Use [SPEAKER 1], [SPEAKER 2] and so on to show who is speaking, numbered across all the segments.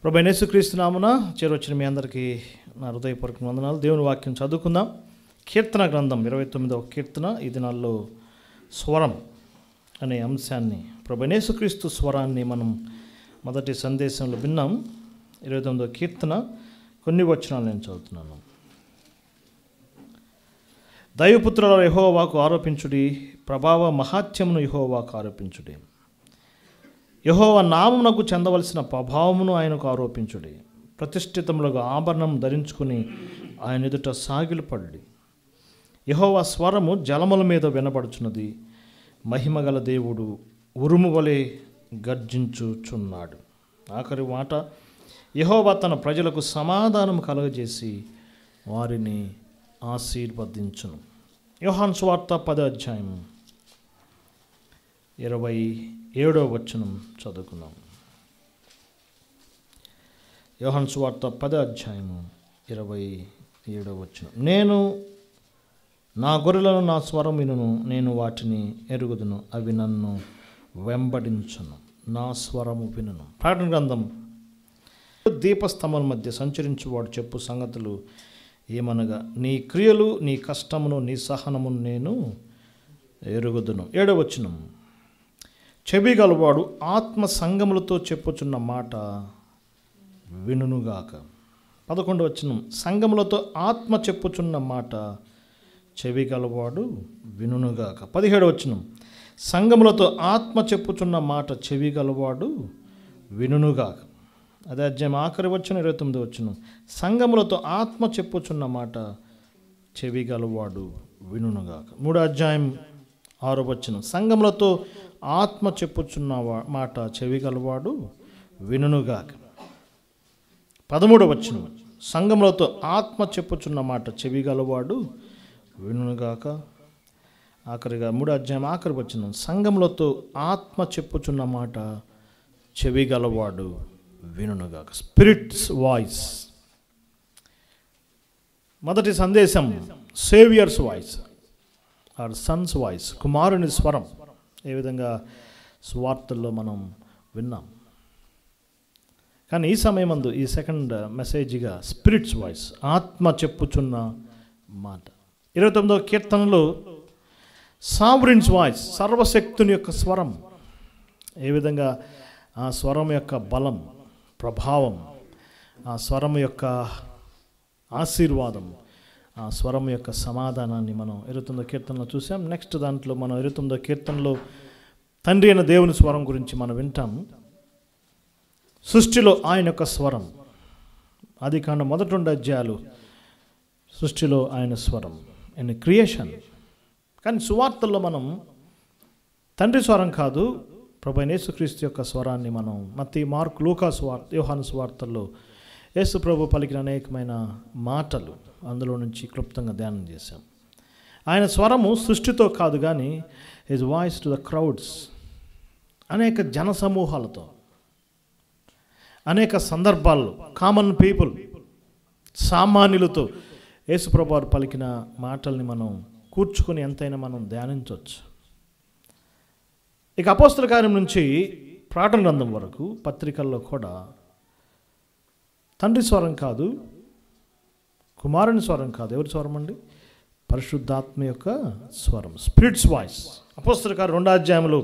[SPEAKER 1] ప్రభువైన యేసుక్రీస్తు నామమున చేరొచ్చిన మీ అందరికీ నా హృదయపూర్వక వందనాలు. దేవుని వాక్యం చదువుకుందాం. కీర్తన గ్రంథం 29వ కీర్తన. ఈ దినాల్లో స్వరం అనే అంశాన్ని, ప్రభువైన యేసుక్రీస్తు స్వరాన్ని మనం మొదటి సందేశంలో విన్నాం. 29వ కీర్తన కొన్ని వచనాలు నేను చదువుతున్నాను. దైవపుత్రుల యెహోవాకు ఆరోపించుడి, ప్రభావ మహాత్యమును యెహోవాకు ఆరోపించుడి. యెహోవా నామమునకు చెందవలసిన ప్రభావమును ఆయనకు ఆరోపించుడి. ప్రతిష్ఠితములుగా ఆభరణం ధరించుకుని ఆయన ఎదుట సాగిలపడుడి. యెహోవా స్వరము జలముల మీద వినబడుచున్నది. మహిమగల దేవుడు ఉరుము వలె గర్జించుచున్నాడు. ఆఖరి మాట, యెహోవా తన ప్రజలకు సమాధానం కలుగజేసి వారిని ఆశీర్వదించును. యోహాను సువార్త 10వ అధ్యాయం 27వ వచనం చదువుకున్నాం. యోహాను సువార్త 10వ అధ్యాయం 27వ వచనం. నేను నా గొర్రెలను నా స్వరం వినును, నేను వాటిని ఎరుగుదును, అవి నన్ను వెంబడించును, నా స్వరము వినును. ప్రకటన గ్రంథం దీపస్తంభం మధ్య సంచరించువాడు చెప్పు సంగతులు ఏమనగా, నీ క్రియలు, నీ కష్టమును, నీ సహనమును నేను ఎరుగుదును. 7వ వచనం. చెవి గలవాడు ఆత్మ సంగములతో చెప్పుచున్న మాట వినుగాక. 11వ వచనం. సంగములతో ఆత్మ చెప్పుచున్న మాట చెవి గలవాడు వినుగాక. 17వ వచనం. సంగములతో ఆత్మ చెప్పుచున్న మాట చెవి గలవాడు వినుగాక. అదే అధ్యాయం ఆఖరి వచనం 29వ వచనం. సంగములతో ఆత్మ చెప్పుచున్న మాట చెవి గలవాడు వినుగాక. 3వ అధ్యాయం 6వ వచనం. సంగములతో ఆత్మ చెప్పుచున్న మాట చెవి గలవాడు వినుగాక. 13వ వచనం. సంగములతో ఆత్మ చెప్పుచున్న మాట చెవి గలవాడు వినుగాక. ఆఖరిగా 3వ అధ్యాయం ఆఖరి వచనం. సంగములతో ఆత్మ చెప్పుచున్న మాట చెవి గలవాడు వినుగాక. Spirits voice. మొదటి సందేశం saviour's voice or son's voice, కుమారుని స్వరం. ఏ విధంగా సువార్తల్లో మనం విన్నాం. కానీ ఈ సమయమందు ఈ సెకండ్ మెసేజ్గా స్పిరిట్స్ వాయిస్, ఆత్మ చెప్పుచున్న మాట. 29వ కీర్తనలో సావరిన్స్ వాయిస్, సర్వశక్తుని యొక్క స్వరం. ఏ విధంగా ఆ స్వరం యొక్క బలం, ప్రభావం, ఆ స్వరం యొక్క ఆశీర్వాదం, ఆ స్వరం యొక్క సమాధానాన్ని మనం 29వ కీర్తనలో చూసాం. నెక్స్ట్ దాంట్లో మనం 29వ కీర్తనలో తండ్రి అయిన దేవుని స్వరం గురించి మనం వింటాం. సృష్టిలో ఆయన యొక్క స్వరం. ఆదికాండం మొదటి 2 అధ్యాయాలు సృష్టిలో ఆయన స్వరం, ఇన్ క్రియేషన్. కానీ సువార్తల్లో మనం తండ్రి స్వరం కాదు, ప్రభువైన యేసుక్రీస్తు యొక్క స్వరాన్ని మనం మత్తయి, మార్కు, లూకా సువార్త, యోహాను సువార్తల్లో యేసు ప్రభు పలికిన అనేకమైన మాటలు అందులో నుంచి క్లుప్తంగా ధ్యానం చేశాం. ఆయన స్వరము సృష్టితో కాదు, కానీ his voice to the crowds, అనేక జన సమూహాలతో, అనేక సందర్భాల్లో కామన్ పీపుల్, సామాన్యులతో యేసు ప్రభు వారు పలికిన మాటల్ని మనం కూర్చుకొని ఎంతైనా మనం ధ్యానించవచ్చు. ఇక అపోస్తల కార్యం నుంచి ప్రకటన గ్రంథం వరకు పత్రికల్లో కూడా తండ్రి స్వరం కాదు, కుమారుని స్వరం కాదు. ఎవరి స్వరం అండి? పరిశుద్ధాత్మ యొక్క స్వరం, స్పిరిట్స్ వాయిస్. అపోస్తల కార్యం 2వ అధ్యాయంలో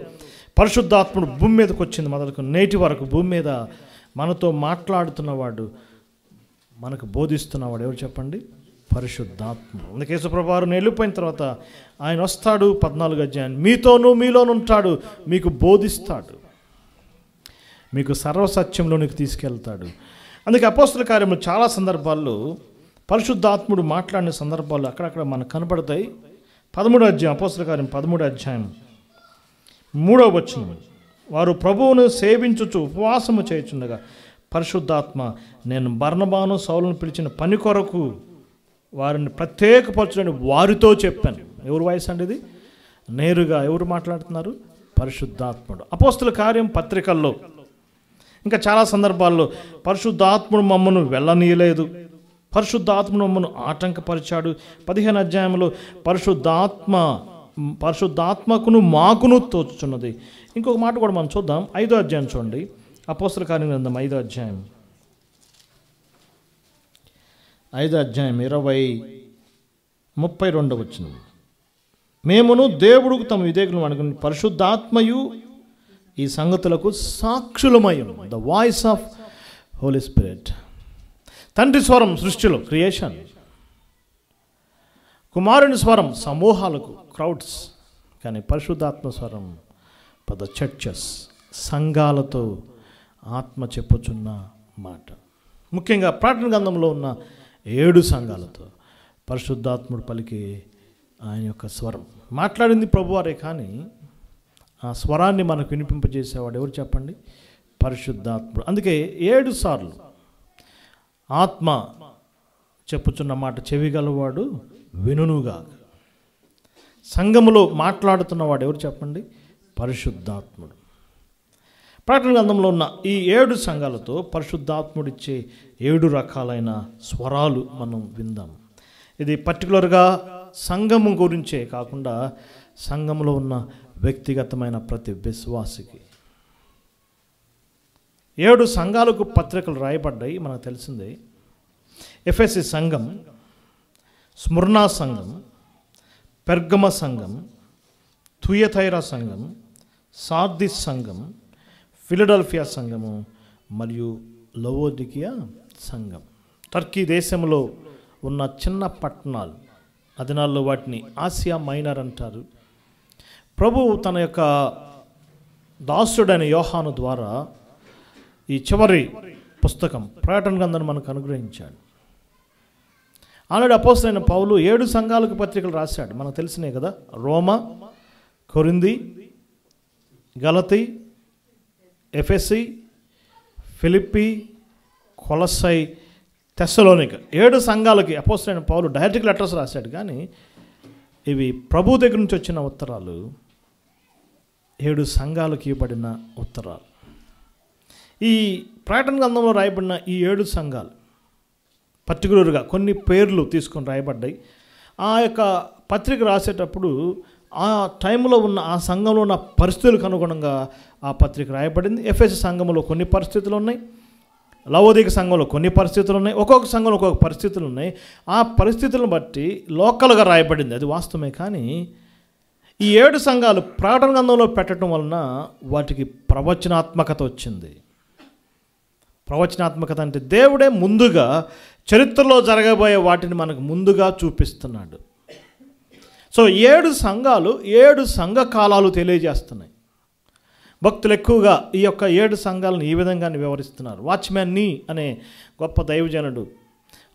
[SPEAKER 1] పరిశుద్ధాత్ముడు భూమి మీదకి వచ్చింది మొదలుకు నేటి వరకు భూమి మీద మనతో మాట్లాడుతున్నవాడు, మనకు బోధిస్తున్నవాడు ఎవరు చెప్పండి? పరిశుద్ధాత్ముడు. అందుకే యేసుప్రభువు వారు వెళ్ళిపోయిన తర్వాత ఆయన వస్తాడు. 14వ అధ్యాయం. మీతోనూ మీలోనుంటాడు, మీకు బోధిస్తాడు, మీకు సర్వసత్యంలోనికి తీసుకెళ్తాడు. అందుకే అపోస్తల కార్యంలో చాలా సందర్భాల్లో పరిశుద్ధాత్ముడు మాట్లాడిన సందర్భాలు అక్కడక్కడ మనకు కనపడతాయి. 13వ అధ్యాయం, అపోస్తల కార్యం 13వ అధ్యాయం 3వ వచనం. వారు ప్రభువును సేవించుచు ఉపవాసము చేయుచుండగా పరిశుద్ధాత్మ, నేను బర్నబాను సౌలును పిలిచిన పని కొరకు వారిని ప్రత్యేకపరచులని వారితో చెప్పాను. ఎవరు వాయిస్ అండి ఇది? నేరుగా ఎవరు మాట్లాడుతున్నారు? పరిశుద్ధాత్ముడు. అపోస్తల కార్యం పత్రికల్లో ఇంకా చాలా సందర్భాల్లో పరిశుద్ధాత్ముడు మమ్మను వెళ్ళనీయలేదు, పరిశుద్ధాత్ముడు మమ్మను ఆటంకపరిచాడు. 15వ అధ్యాయంలో పరిశుద్ధాత్మకును మాకును తోచుచున్నది. ఇంకొక మాట కూడా మనం చూద్దాం. 5వ అధ్యాయం చూడండి. అపోస్తల కార్యం గ్రంథం 5వ అధ్యాయం 5వ అధ్యాయం 32 వచనం. మేమును దేవుడుకు తమ విధేయులను అనుకుని పరిశుద్ధాత్మయు ఈ సంగతులకు సాక్షులమయం. The voice of Holy Spirit. తండ్రి స్వరం సృష్టిలో, క్రియేషన్. కుమారుని స్వరం సమూహాలకు, క్రౌడ్స్. కానీ పరిశుద్ధాత్మ స్వరం ఫర్ ద చర్చెస్, సంఘాలతో ఆత్మ చెప్పుచున్న మాట. ముఖ్యంగా ప్రకటన గ్రంథంలో ఉన్న 7 సంఘాలతో పరిశుద్ధాత్ముడు పలికి ఆయన యొక్క స్వరం మాట్లాడింది ప్రభువారే. కానీ ఆ స్వరాన్ని మనకు వినిపింపజేసేవాడు ఎవరు చెప్పండి? పరిశుద్ధాత్ముడు. అందుకే 7 సార్లు ఆత్మ చెప్పుచున్న మాట చెవిగలవాడు వినునుగా. సంఘములో మాట్లాడుతున్నవాడు ఎవరు చెప్పండి? పరిశుద్ధాత్ముడు. ప్రకటన గ్రంథంలో ఉన్న ఈ 7 సంఘాలతో పరిశుద్ధాత్ముడిచ్చే 7 రకాలైన స్వరాలు మనం విందాం. ఇది పర్టికులర్గా సంఘము గురించే కాకుండా సంఘంలో ఉన్న వ్యక్తిగతమైన ప్రతి విశ్వాసికి. 7 సంఘాలకు పత్రికలు రాయబడ్డాయి, మనకు తెలిసిందే. ఎఫెసీ సంఘం, స్ముర్నా సంఘం, పెర్గమ సంఘం, తుయతైరా సంఘం, సార్దిస్ సంఘం, ఫిలడెల్ఫియా సంఘము మరియు లవోదికియా సంఘం. టర్కీ దేశంలో ఉన్న చిన్న పట్టణాలు, ఆ దినాల్లో వాటిని ఆసియా మైనర్ అంటారు. ప్రభువు తన యొక్క దాసుడైన యోహాను ద్వారా ఈ చివరి పుస్తకం ప్రకటన గ్రంథాన్ని మనకు అనుగ్రహించాడు. ఆనాడు అపోస్తలుడైన పౌలు 7 సంఘాలకు పత్రికలు రాశాడు, మనకు తెలిసినే కదా. రోమా, కొరింథీ, గలతీ, ఎఫెసీ, ఫిలిప్పీ, కొలస్సై, తెస్సలోనిక. 7 సంఘాలకి అపోస్తలుడైన పౌలు డైరెక్ట్ లెటర్స్ రాశాడు. కానీ ఇవి ప్రభు దగ్గర నుంచి వచ్చిన ఉత్తరాలు, 7 సంఘాలకు ఇవ్వబడిన ఉత్తరాలు. ఈ ప్రకటన గ్రంథంలో రాయబడిన ఈ 7 సంఘాలు పర్టికులర్గా కొన్ని పేర్లు తీసుకొని రాయబడ్డాయి. ఆ యొక్క పత్రిక రాసేటప్పుడు ఆ టైంలో ఉన్న ఆ సంఘంలో ఉన్న పరిస్థితులకు అనుగుణంగా ఆ పత్రిక రాయబడింది. ఎఫెసీ సంఘంలో కొన్ని పరిస్థితులు ఉన్నాయి, లవోదిక సంఘంలో కొన్ని పరిస్థితులు ఉన్నాయి, ఒక్కొక్క సంఘంలో ఒక్కొక్క పరిస్థితులు ఉన్నాయి. ఆ పరిస్థితులను బట్టి లోకల్గా రాయబడింది, అది వాస్తవమే. కానీ ఈ 7 సంఘాలు ప్రకటన గ్రంథంలో పెట్టడం వలన వాటికి ప్రవచనాత్మకత వచ్చింది. ప్రవచనాత్మకత అంటే దేవుడే ముందుగా చరిత్రలో జరగబోయే వాటిని మనకు ముందుగా చూపిస్తున్నాడు. సో 7 సంఘాలు 7 సంఘ కాలాలు తెలియజేస్తున్నాయి. భక్తులు ఎక్కువగా ఈ యొక్క 7 సంఘాలను ఈ విధంగానే వివరిస్తున్నారు. వాచ్మ్యాన్ నీ అనే గొప్ప దైవజనుడు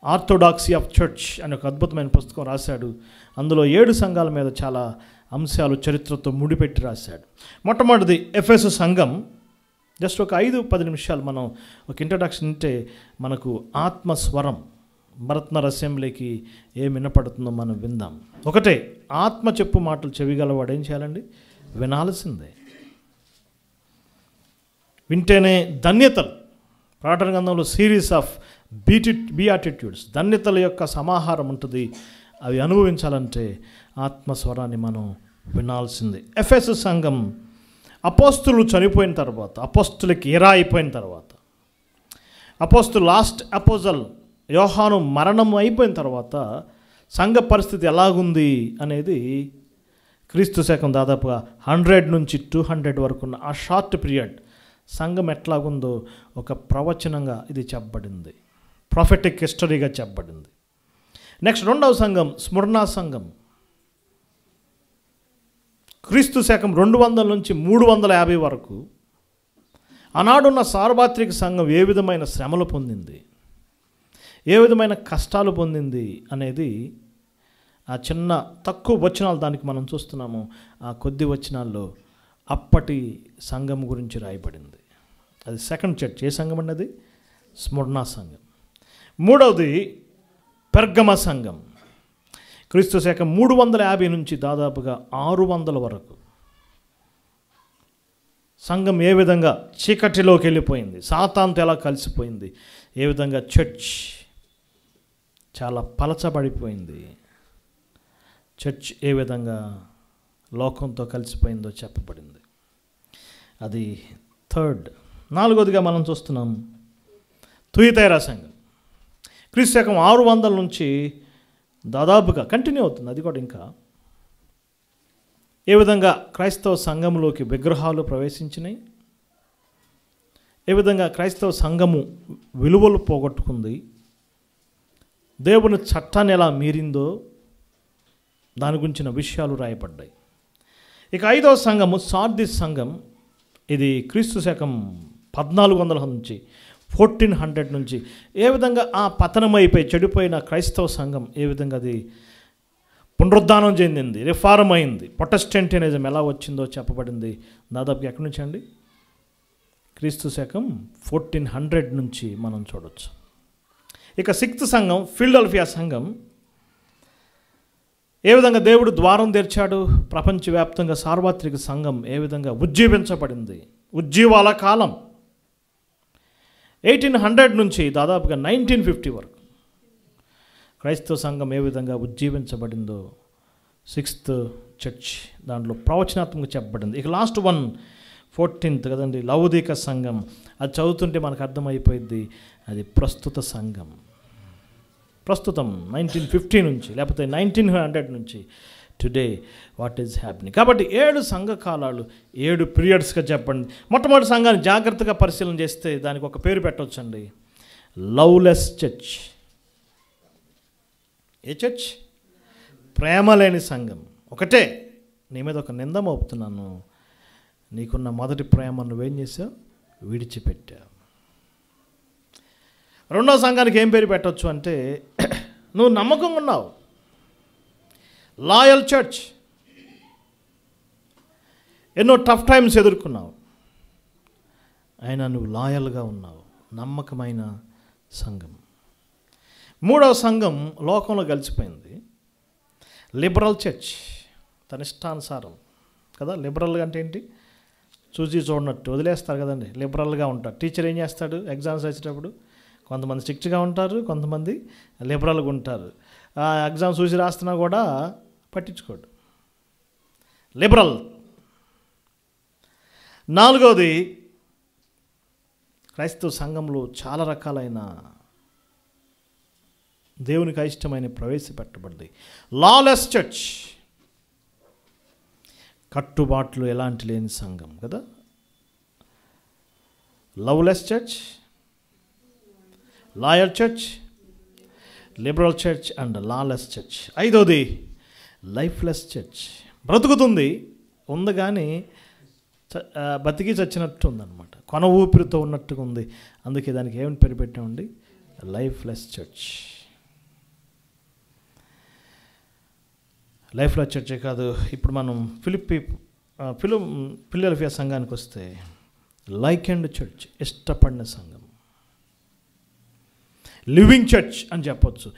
[SPEAKER 1] ఆర్థోడాక్సీ ఆఫ్ చర్చ్ అనే ఒక అద్భుతమైన పుస్తకం రాశాడు. అందులో 7 సంఘాల మీద చాలా అంశాలు చరిత్రతో ముడిపెట్టి రాశాడు. మొట్టమొదటిది ఎఫెసు సంఘం. జస్ట్ ఒక 5-10 నిమిషాలు మనం ఒక ఇంట్రడక్షన్ ఉంటే మనకు ఆత్మస్వరం భరత్నర్ అసెంబ్లీకి ఏం వినపడుతుందో మనం విందాం. ఒకటే, ఆత్మ చెప్పు మాటలు చెవిగలవాడు ఏం చేయాలండి? వినాల్సిందే. వింటేనే ధన్యతలు. ప్రకటన గ్రంథంలో సిరీస్ ఆఫ్ బియాటిట్యూడ్స్, ధన్యతల యొక్క సమాహారం ఉంటుంది. అవి అనుభవించాలంటే ఆత్మస్వరాన్ని మనం వినాల్సిందే. ఎఫెసు సంఘం అపోస్తులు చనిపోయిన తర్వాత, అపోస్తులకి ఎరా అయిపోయిన తర్వాత, అపోస్తులు లాస్ట్ అపోజల్ యోహాను మరణం అయిపోయిన తర్వాత సంఘ పరిస్థితి ఎలాగుంది అనేది క్రీస్తు శకం దాదాపుగా 100 నుంచి 200 వరకు ఉన్న ఆ షార్ట్ పీరియడ్ సంఘం ఎట్లాగుందో ఒక ప్రవచనంగా ఇది చెప్పబడింది, ప్రొఫెటిక్ హిస్టరీగా చెప్పబడింది. నెక్స్ట్ 2వ సంఘం స్ముర్నా సంఘం. క్రీస్తు శకం 200 నుంచి 350 వరకు ఆనాడున్న సార్వత్రిక సంఘం ఏ విధమైన శ్రమలు పొందింది, ఏ విధమైన కష్టాలు పొందింది అనేది ఆ చిన్న తక్కువ వచనాలు దానికి మనం చూస్తున్నాము. ఆ కొద్ది వచనాల్లో అప్పటి సంఘం గురించి రాయబడింది. అది సెకండ్ చర్చ్. ఏ సంఘం అన్నది? స్ముర్నా సంఘం. 3వది పెర్గమ సంఘం. క్రీస్తు శకం 350 నుంచి దాదాపుగా 600 వరకు సంఘం ఏ విధంగా చీకటిలోకి వెళ్ళిపోయింది, సాతానుతో ఎలా కలిసిపోయింది, ఏ విధంగా చర్చ్ చాలా పలచబడిపోయింది, చర్చ్ ఏ విధంగా లోకంతో కలిసిపోయిందో చెప్పబడింది. అది థర్డ్. 4వదిగా మనం చూస్తున్నాం తుయతైరా సంఘం. క్రీస్తు శకం 600 నుంచి దాదాపుగా కంటిన్యూ అవుతుంది. అది కూడా ఇంకా ఏ విధంగా క్రైస్తవ సంఘంలోకి విగ్రహాలు ప్రవేశించినాయి, ఏ విధంగా క్రైస్తవ సంఘము విలువలు పోగొట్టుకుంది, దేవుని చట్టాన్ని ఎలా మీరిందో దాని గురించిన విషయాలు రాయబడ్డాయి. ఇక 5వ సంఘము సార్దిస్ సంఘం. ఇది క్రీస్తు శకం 1400 నుంచి 1400 నుంచి ఏ విధంగా ఆ పతనమైపోయి చెడిపోయిన క్రైస్తవ సంఘం ఏ విధంగా అది పునరుద్ధానం చెందింది, రిఫార్మ్ అయింది, ప్రొటెస్టెంటినిజం ఎలా వచ్చిందో చెప్పబడింది. దాదాపు ఎక్కడి నుంచి అండి? క్రీస్తు శకం 1400 నుంచి మనం చూడవచ్చు. ఇక 6th సంఘం ఫిలడెల్ఫియా సంఘం. ఏ విధంగా దేవుడు ద్వారం తెరిచాడు, ప్రపంచవ్యాప్తంగా సార్వత్రిక సంఘం ఏ విధంగా ఉజ్జీవించబడింది, ఉజ్జీవాల కాలం 1800 నుంచి దాదాపుగా 1950 వరకు క్రైస్తవ సంఘం ఏ విధంగా ఉజ్జీవించబడిందో 6th చర్చ్ దాంట్లో ప్రవచనాత్మకంగా చెప్పబడింది. ఇక లాస్ట్ వన్ 14th కదండి, లౌదిక సంఘం. అది చదువుతుంటే మనకు అర్థమైపోయింది, అది ప్రస్తుత సంఘం. ప్రస్తుతం 1950 నుంచి లేకపోతే 1900 నుంచి టుడే వాట్ ఈజ్ హ్యాపెనింగ్. కాబట్టి 7 సంఘ కాలాలు 7 పీరియడ్స్గా చెప్పండి. మొట్టమొదటి సంఘాన్ని జాగ్రత్తగా పరిశీలన చేస్తే దానికి ఒక పేరు పెట్టవచ్చండి, లవ్లెస్ చర్చ్. ఏ చర్చ్? ప్రేమ లేని సంఘం. ఒకటే, నీ మీద ఒక నింద మోపుతున్నాను, నీకున్న మొదటి ప్రేమ నువ్వేం చేసావు? విడిచిపెట్టావు. రెండవ సంఘానికి ఏం పేరు పెట్టవచ్చు అంటే, నువ్వు నమ్మకంగా ఉన్నావు, లాయల్ చర్చ్. ఎన్నో టఫ్ టైమ్స్ ఎదుర్కొన్నావు, అయినా నువ్వు లాయల్గా ఉన్నావు, నమ్మకమైన సంఘం. మూడవ సంఘం లోకంలో కలిసిపోయింది, లిబరల్ చర్చ్. తన ఇష్టానుసారం కదా. లిబరల్గా అంటే ఏంటి? చూసి చూడనట్టు వదిలేస్తారు కదండి, లిబరల్గా ఉంటారు. టీచర్ ఏం చేస్తాడు? ఎగ్జామ్స్ వచ్చేటప్పుడు కొంతమంది స్ట్రిక్ట్గా ఉంటారు, కొంతమంది లిబరల్గా ఉంటారు. ఆ ఎగ్జామ్ చూసి రాస్తున్నా కూడా పట్టించుకోడు, లిబరల్. నాలుగవది, క్రైస్తవ సంఘంలో చాలా రకాలైన దేవునికి అయిష్టమైన ప్రవేశపెట్టబడింది, లాలెస్ చర్చ్. కట్టుబాట్లు ఎలాంటి లేని సంఘం కదా. Loveless church, loyal church, liberal church and lawless church. ఐదవది లైఫ్లెస్ చర్చ్. బ్రతుకుతుంది, ఉంది కానీ బతికి చచ్చినట్టు ఉందన్నమాట, కొన ఊపిరితో ఉన్నట్టుగా ఉంది. అందుకే దానికి ఏమని పేరు పెట్టామండి? Lifeless church. లైఫ్లెస్ చర్చే కాదు, ఇప్పుడు మనం ఫిలడెల్ఫియా సంఘానికి వస్తే లైకెండ్ చర్చ్, ఇష్టపడిన సంఘం. లివింగ్ చర్చ్ అని చెప్పొచ్చు,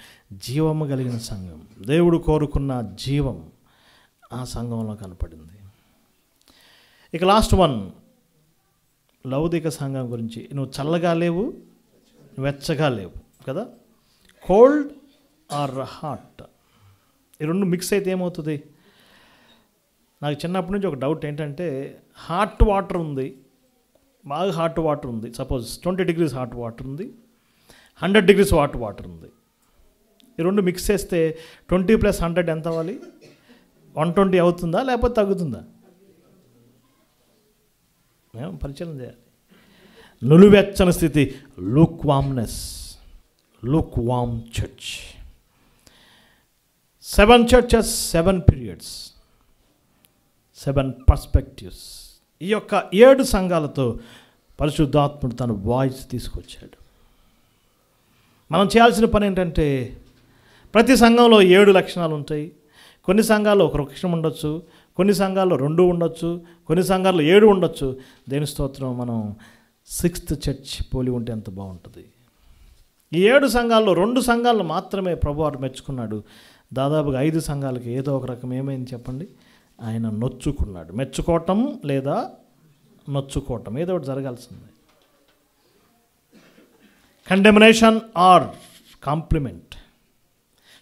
[SPEAKER 1] జీవము కలిగిన సంఘం. దేవుడు కోరుకున్న జీవం ఆ సంఘంలో కనపడింది. ఇక లాస్ట్ వన్, లౌదిక సంఘం గురించి. నువ్వు చల్లగా లేవు, వెచ్చగా లేవు కదా. కోల్డ్ ఆర్ హాట్, ఈ రెండు మిక్స్ అయితే ఏమవుతుంది? నాకు చిన్నప్పటి నుంచి ఒక డౌట్ ఏంటంటే, హాట్ వాటర్ ఉంది, బాగా హాట్ వాటర్ ఉంది, సపోజ్ 20 degrees హాట్ వాటర్ ఉంది, 100 degrees హాట్ వాటర్ ఉంది. ఈ రెండు మిక్స్ చేస్తే 20 + 100 ఎంత అవ్వాలి? 120 అవుతుందా లేకపోతే తగ్గుతుందా? మేము పరిచయం చేయాలి. నులివెచ్చని స్థితి, లూక్ వామ్నెస్, లూక్ వామ్ చర్చ్. 7 churches, 7 periods, 7 perspectives. ఈ యొక్క 7 సంఘాలతో పరిశుద్ధాత్ముడు తన వాయిస్ తీసుకొచ్చాడు. మనం చేయాల్సిన పని ఏంటంటే, ప్రతి సంఘంలో 7 లక్షణాలు ఉంటాయి. కొన్ని సంఘాల్లో ఒక లక్షణం ఉండొచ్చు, కొన్ని సంఘాల్లో 2 ఉండొచ్చు, కొన్ని సంఘాల్లో 7 ఉండొచ్చు. దేని స్తోత్రం, మనం 6th చర్చ్ పోలి ఉంటే ఎంత బాగుంటుంది. ఈ 7 సంఘాల్లో 2 సంఘాలను మాత్రమే ప్రభువారు మెచ్చుకున్నాడు. దాదాపుగా 5 సంఘాలకి ఏదో ఒక రకం ఏమైంది చెప్పండి, ఆయన నొచ్చుకున్నాడు. మెచ్చుకోవటం లేదా నొచ్చుకోవటం, ఏదో ఒకటి జరగాల్సింది. Condemnation or compliment.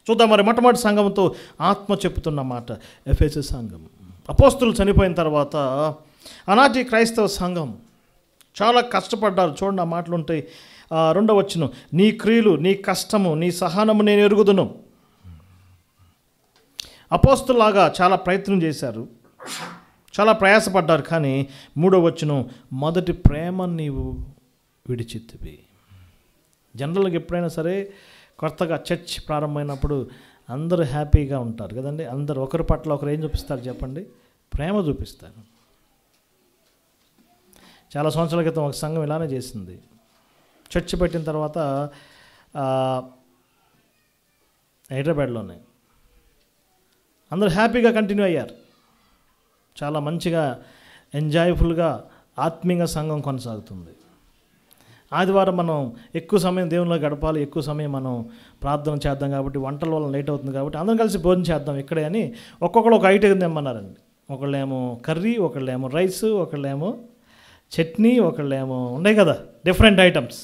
[SPEAKER 1] చూద్దాం మరి. మొట్టమొదటి సంఘంతో ఆత్మ చెప్పుతున్న మాట, ఎఫెసు సంఘం. అపోస్తులు చనిపోయిన తర్వాత ఆనాటి క్రైస్తవ సంఘం చాలా కష్టపడ్డారు. చూడండి, ఆ మాటలు ఉంటాయి. రెండవ వచనం, నీ క్రియలు, నీ కష్టము, నీ సహనము నేను ఎరుగుదును. అపోస్తులాగా చాలా ప్రయత్నం చేశారు, చాలా ప్రయాసపడ్డారు, కానీ మూడవ వచనం, మొదటి ప్రేమ నీవు విడిచితివి. జనరల్గా ఎప్పుడైనా సరే కొత్తగా చర్చ్ ప్రారంభమైనప్పుడు అందరూ హ్యాపీగా ఉంటారు కదండి. అందరూ ఒకరి పట్ల ఒకరు ఏం చూపిస్తారు చెప్పండి? ప్రేమ చూపిస్తారు. చాలా సంవత్సరాల క్రితం ఒక సంఘం ఇలానే చేసింది. చర్చ్ పెట్టిన తర్వాత హైదరాబాద్లోనే అందరూ హ్యాపీగా కంటిన్యూ అయ్యారు. చాలా మంచిగా ఎంజాయ్ఫుల్గా ఆత్మీయంగా సంఘం కొనసాగుతుంది. ఆదివారం మనం ఎక్కువ సమయం దేవునిలో గడపాలి, ఎక్కువ సమయం మనం ప్రార్థన చేద్దాం కాబట్టి, వంటల వల్ల లేట్ అవుతుంది కాబట్టి అందరం కలిసి భోజనం చేద్దాం ఇక్కడే అని ఒక్కొక్కరు ఒక ఐటెం తెమ్మన్నారండి. ఒకళ్ళేమో కర్రీ, ఒకళ్ళేమో రైస్, ఒకళ్ళేమో చట్నీ, ఒకళ్ళేమో ఉన్నాయి కదా డిఫరెంట్ ఐటమ్స్.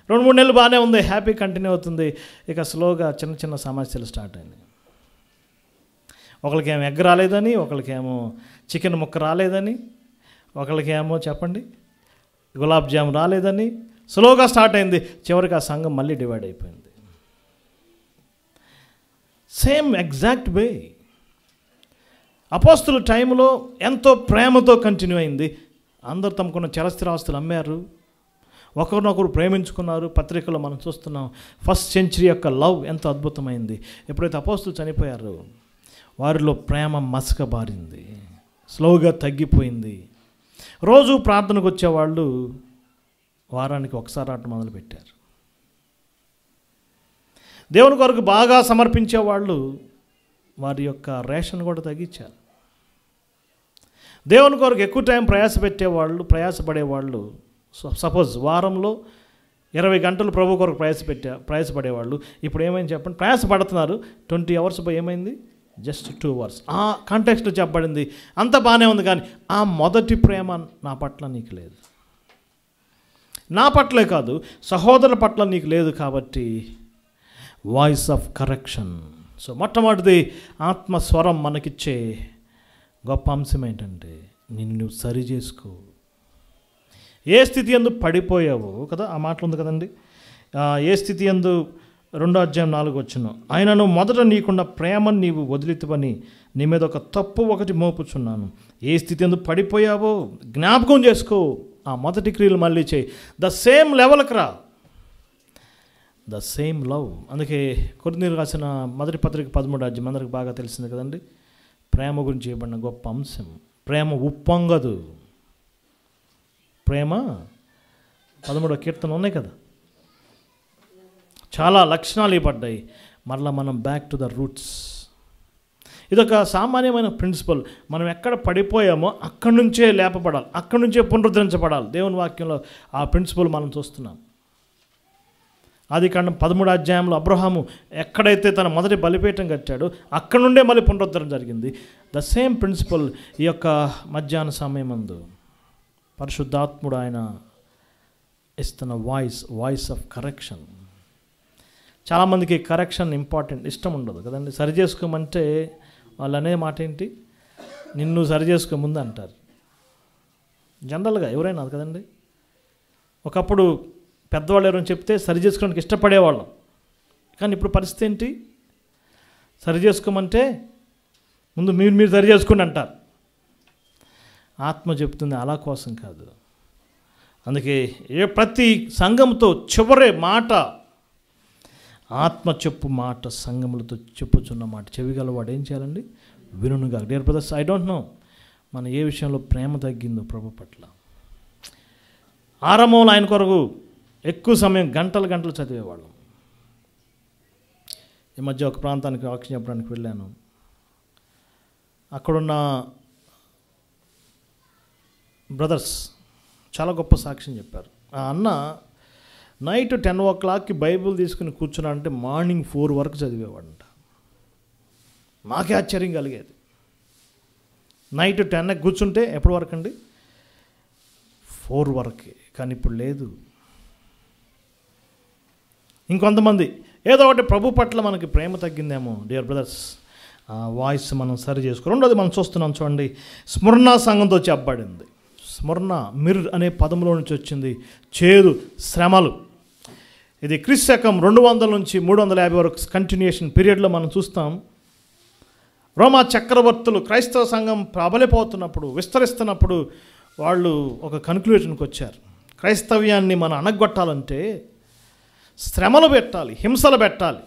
[SPEAKER 1] 2-3 నెలలు బాగానే ఉంది, హ్యాపీ కంటిన్యూ అవుతుంది. ఇక స్లోగా చిన్న చిన్న సమస్యలు స్టార్ట్ అయింది. ఒకరికేమో ఎగ్ రాలేదని, ఒకరికేమో చికెన్ ముక్క రాలేదని, ఒకరికేమో చెప్పండి గులాబ్ జామ్ రాలేదని, స్లోగా స్టార్ట్ అయింది. చివరికి ఆ సంఘం మళ్ళీ డివైడ్ అయిపోయింది. సేమ్ ఎగ్జాక్ట్ వే అపోస్తుల టైంలో ఎంతో ప్రేమతో కంటిన్యూ అయింది. అందరూ తమకున్న చరస్థిరాస్తులు అమ్మారు, ఒకరినొకరు ప్రేమించుకున్నారు. పత్రికలో మనం చూస్తున్నాం ఫస్ట్ సెంచరీ యొక్క లవ్ ఎంత అద్భుతమైంది. ఎప్పుడైతే అపోస్తులు చనిపోయారో వారిలో ప్రేమ మసకబారింది, స్లోగా తగ్గిపోయింది. రోజు ప్రార్థనకు వచ్చేవాళ్ళు వారానికి ఒకసారి ఆట మొదలుపెట్టారు. దేవుని కొరకు బాగా సమర్పించేవాళ్ళు వారి యొక్క రేషన్ కూడా తగ్గించారు. దేవుని కొరకు ఎక్కువ టైం ప్రయాసపడేవాళ్ళు సపోజ్ వారంలో 20 గంటలు ప్రభు కొరకు ప్రయాసపడేవాళ్ళు ఇప్పుడు ఏమైంది చెప్పండి? ప్రయాసపడుతున్నారు. 20 అవర్స్ ఏమైంది? Just 2 hours. ఆ కాంటెక్స్ట్లో చెప్పబడింది. అంత బాగానే ఉంది, కానీ ఆ మొదటి ప్రేమ నా పట్ల నీకు లేదు, నా పట్లే కాదు సహోదరుల పట్ల నీకు లేదు. కాబట్టి వాయిస్ ఆఫ్ కరెక్షన్. సో మొట్టమొదటిది ఆత్మస్వరం మనకిచ్చే గొప్ప అంశం ఏంటంటే నిన్ను నువ్వు సరి చేసుకో. ఏ స్థితి యందు పడిపోయావో కదా, ఆ మాటలు ఉంది కదండి. ఏ స్థితి యందు 2వ అధ్యాయం 4వ వచనం, ఆయనను మొదట నీకున్న ప్రేమను నీవు వదిలితువని నీ మీద ఒక తప్పు ఒకటి మోపుచున్నాను. ఏ స్థితి యందు పడిపోయావో జ్ఞాపకం చేసుకో, ఆ మొదటి క్రియలు మళ్ళీ చేయి. ద సేమ్ లెవెల్కి రా, ద సేమ్ లవ్. అందుకే కొరింథీయులకు రాసిన మొదటి పత్రిక 13వ అధ్యాయం అందరికి బాగా తెలిసింది కదండి. ప్రేమ గురించి చేయబడిన గొప్ప అంశం. ప్రేమ ఉప్పొంగదు. ప్రేమ 13వ కీర్తన ఉన్నాయి కదా, చాలా లక్షణాలు ఇవ్వబడ్డాయి. మరలా మనం బ్యాక్ టు ద రూట్స్. ఇదొక సామాన్యమైన ప్రిన్సిపల్. మనం ఎక్కడ పడిపోయామో అక్కడి నుంచే లేపబడాలి, అక్కడి నుంచే పునరుద్ధరించబడాలి. దేవుని వాక్యంలో ఆ ప్రిన్సిపల్ మనం చూస్తున్నాం. ఆదికాండం 13వ అధ్యాయంలో అబ్రహాము ఎక్కడైతే తన మొదటి బలిపీఠం కట్టాడో అక్కడ నుండే మళ్ళీ పునరుద్ధరణ జరిగింది. ద సేమ్ ప్రిన్సిపల్ ఈ యొక్క మధ్యాహ్న సమయం నందు పరిశుద్ధాత్ముడు ఆయన ఇస్తున్న వాయిస్ ఆఫ్ కరెక్షన్. చాలామందికి కరెక్షన్ ఇంపార్టెంట్, ఇష్టం ఉండదు కదండి. సరి చేసుకోమంటే వాళ్ళు అనే మాట ఏంటి? నిన్ను సరి చేసుకో ముందు అంటారు జనరల్గా ఎవరైనా కదండి. ఒకప్పుడు పెద్దవాళ్ళు ఎవరైనా చెప్తే సరి చేసుకోవడానికి ఇష్టపడేవాళ్ళం, కానీ ఇప్పుడు పరిస్థితి ఏంటి? సరి చేసుకోమంటే ముందు మీరు సరి చేసుకోండి అంటారు. ఆత్మ చెప్తుంది అలా కోసం కాదు. అందుకే ప్రతి సంఘంతో చివరి మాట ఆత్మ చెప్పు మాట, సంఘములతో చెప్పుచున్న మాట చెవిగలవాడు ఏం చేయాలండి? వినుగా. Dear brothers, I don't know మన ఏ విషయంలో ప్రేమ తగ్గిందో ప్రభు పట్ల. ఆరంభంలో ఆయన కొరకు ఎక్కువ సమయం గంటలు చదివేవాళ్ళం. ఈ మధ్య ఒక ప్రాంతానికి వాక్యం చెప్పడానికి వెళ్ళాను. అక్కడున్న బ్రదర్స్ చాలా గొప్ప సాక్ష్యం చెప్పారు. ఆ అన్న నైట్ 10 o'clockకి బైబిల్ తీసుకుని కూర్చున్నాడంటే మార్నింగ్ 4 వరకు చదివేవాడంట. మాకే ఆశ్చర్యం కలిగేది. నైట్ 10కి కూర్చుంటే ఎప్పటి వరకు అండి? 4 వరకే. కానీ ఇప్పుడు లేదు. ఇంకొంతమంది ఏదో ఒకటి ప్రభు పట్ల మనకి ప్రేమ తగ్గిందేమో. డియర్ బ్రదర్స్, ఆ వాయిస్ మనం సరి చేసుకో. రెండోది మనం చూస్తున్నాం చూడండి, స్మరణ సంఘంతో చెప్పబడింది. స్మరణ, మిర్ అనే పదంలో నుంచి వచ్చింది, చేదు, శ్రమలు. ఇది క్రీస్తు శకం 200 నుంచి 350 వరకు కంటిన్యూషన్ పీరియడ్లో మనం చూస్తాం. రోమా చక్రవర్తులు క్రైస్తవ సంఘం ప్రబలిపోతున్నప్పుడు, విస్తరిస్తున్నప్పుడు వాళ్ళు ఒక కన్క్లూజన్కి వచ్చారు. క్రైస్తవ్యాన్ని మనం అణగొట్టాలంటే శ్రమలు పెట్టాలి, హింసలు పెట్టాలి.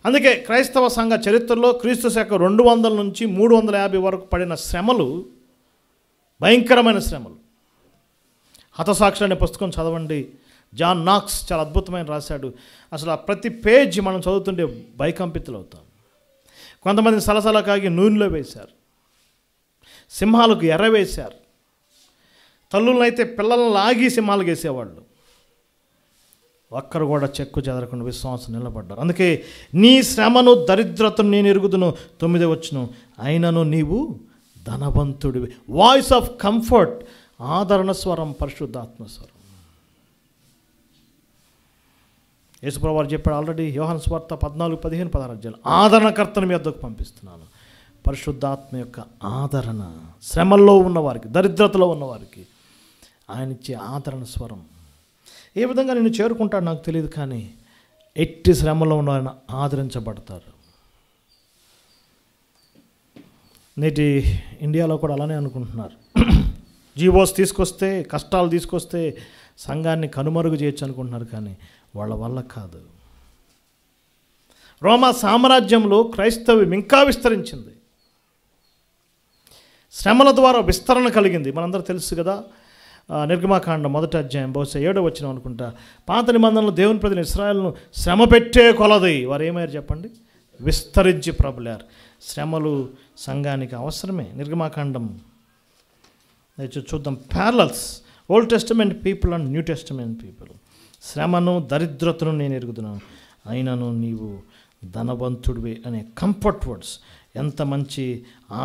[SPEAKER 1] అందుకే క్రైస్తవ సంఘ చరిత్రలో క్రీస్తు శకం 200 నుంచి 350 వరకు పడిన శ్రమలు భయంకరమైన శ్రమలు. హతసాక్షులు అనే పుస్తకం చదవండి. జాన్ నాక్స్ చాలా అద్భుతమైన రాశాడు. అసలు ఆ ప్రతి పేజ్ మనం చదువుతుంటే భయకంపితులు అవుతాం. కొంతమంది సలసల కాగి నూనెలో వేశారు, సింహాలకు ఎర్ర వేశారు, తల్లులనైతే పిల్లలను లాగి సింహాలకు వేసేవాళ్ళు. ఒక్కరు కూడా చెక్కు చెదరకుండా విశ్వాసం నిలబడ్డారు. అందుకే నీ శ్రమను దరిద్రతను నేను ఎరుగుదును. 9వ వచనం, అయినను నీవు ధనవంతుడివి. వాయిస్ ఆఫ్ కంఫర్ట్, ఆదరణ స్వరం, పరిశుద్ధాత్మ స్వరం. యేసుప్రభువు వారు చెప్పాడు ఆల్రెడీ, యోహాను సువార్త 14, 15, 16 ఆదరణకర్తను మీ వద్దకు పంపిస్తున్నాను. పరిశుద్ధాత్మ యొక్క ఆదరణ, శ్రమల్లో ఉన్నవారికి, దరిద్రతలో ఉన్నవారికి ఆయన ఇచ్చే ఆదరణ స్వరం. ఏ విధంగా నేను చేరుకుంటాడు నాకు తెలియదు, కానీ ఎట్టి శ్రమలో ఉన్న ఆయన ఆదరించబడతారు. నేటి ఇండియాలో కూడా అలానే అనుకుంటున్నారు. జీవోస్ తీసుకొస్తే, కష్టాలు తీసుకొస్తే సంఘాన్ని కనుమరుగు చేయొచ్చు అనుకుంటున్నారు, కానీ వాళ్ళ వల్ల కాదు. రోమా సామ్రాజ్యంలో క్రైస్తవ్యం ఇంకా విస్తరించింది. శ్రమల ద్వారా విస్తరణ కలిగింది. మనందరూ తెలుసు కదా, నిర్గమాకాండం 1వ అధ్యాయం బహుశా 7వ వచనం అనుకుంటా. పాత నిబంధనలో దేవుని ప్రజలు ఇశ్రాయేలును శ్రమ పెట్టే కొలది వారు ఏమయ్యారు చెప్పండి? విస్తరించి ప్రబలారు. శ్రమలు సంఘానికి అవసరమే. నిర్గమాకాండం చూద్దాం. Parallels, old testament people and new testament people. శ్రమను దరిద్రతను నేను ఎరుగుతున్నాను, అయినను నీవు ధనవంతుడివి అనే కంఫర్ట్ వర్డ్స్. ఎంత మంచి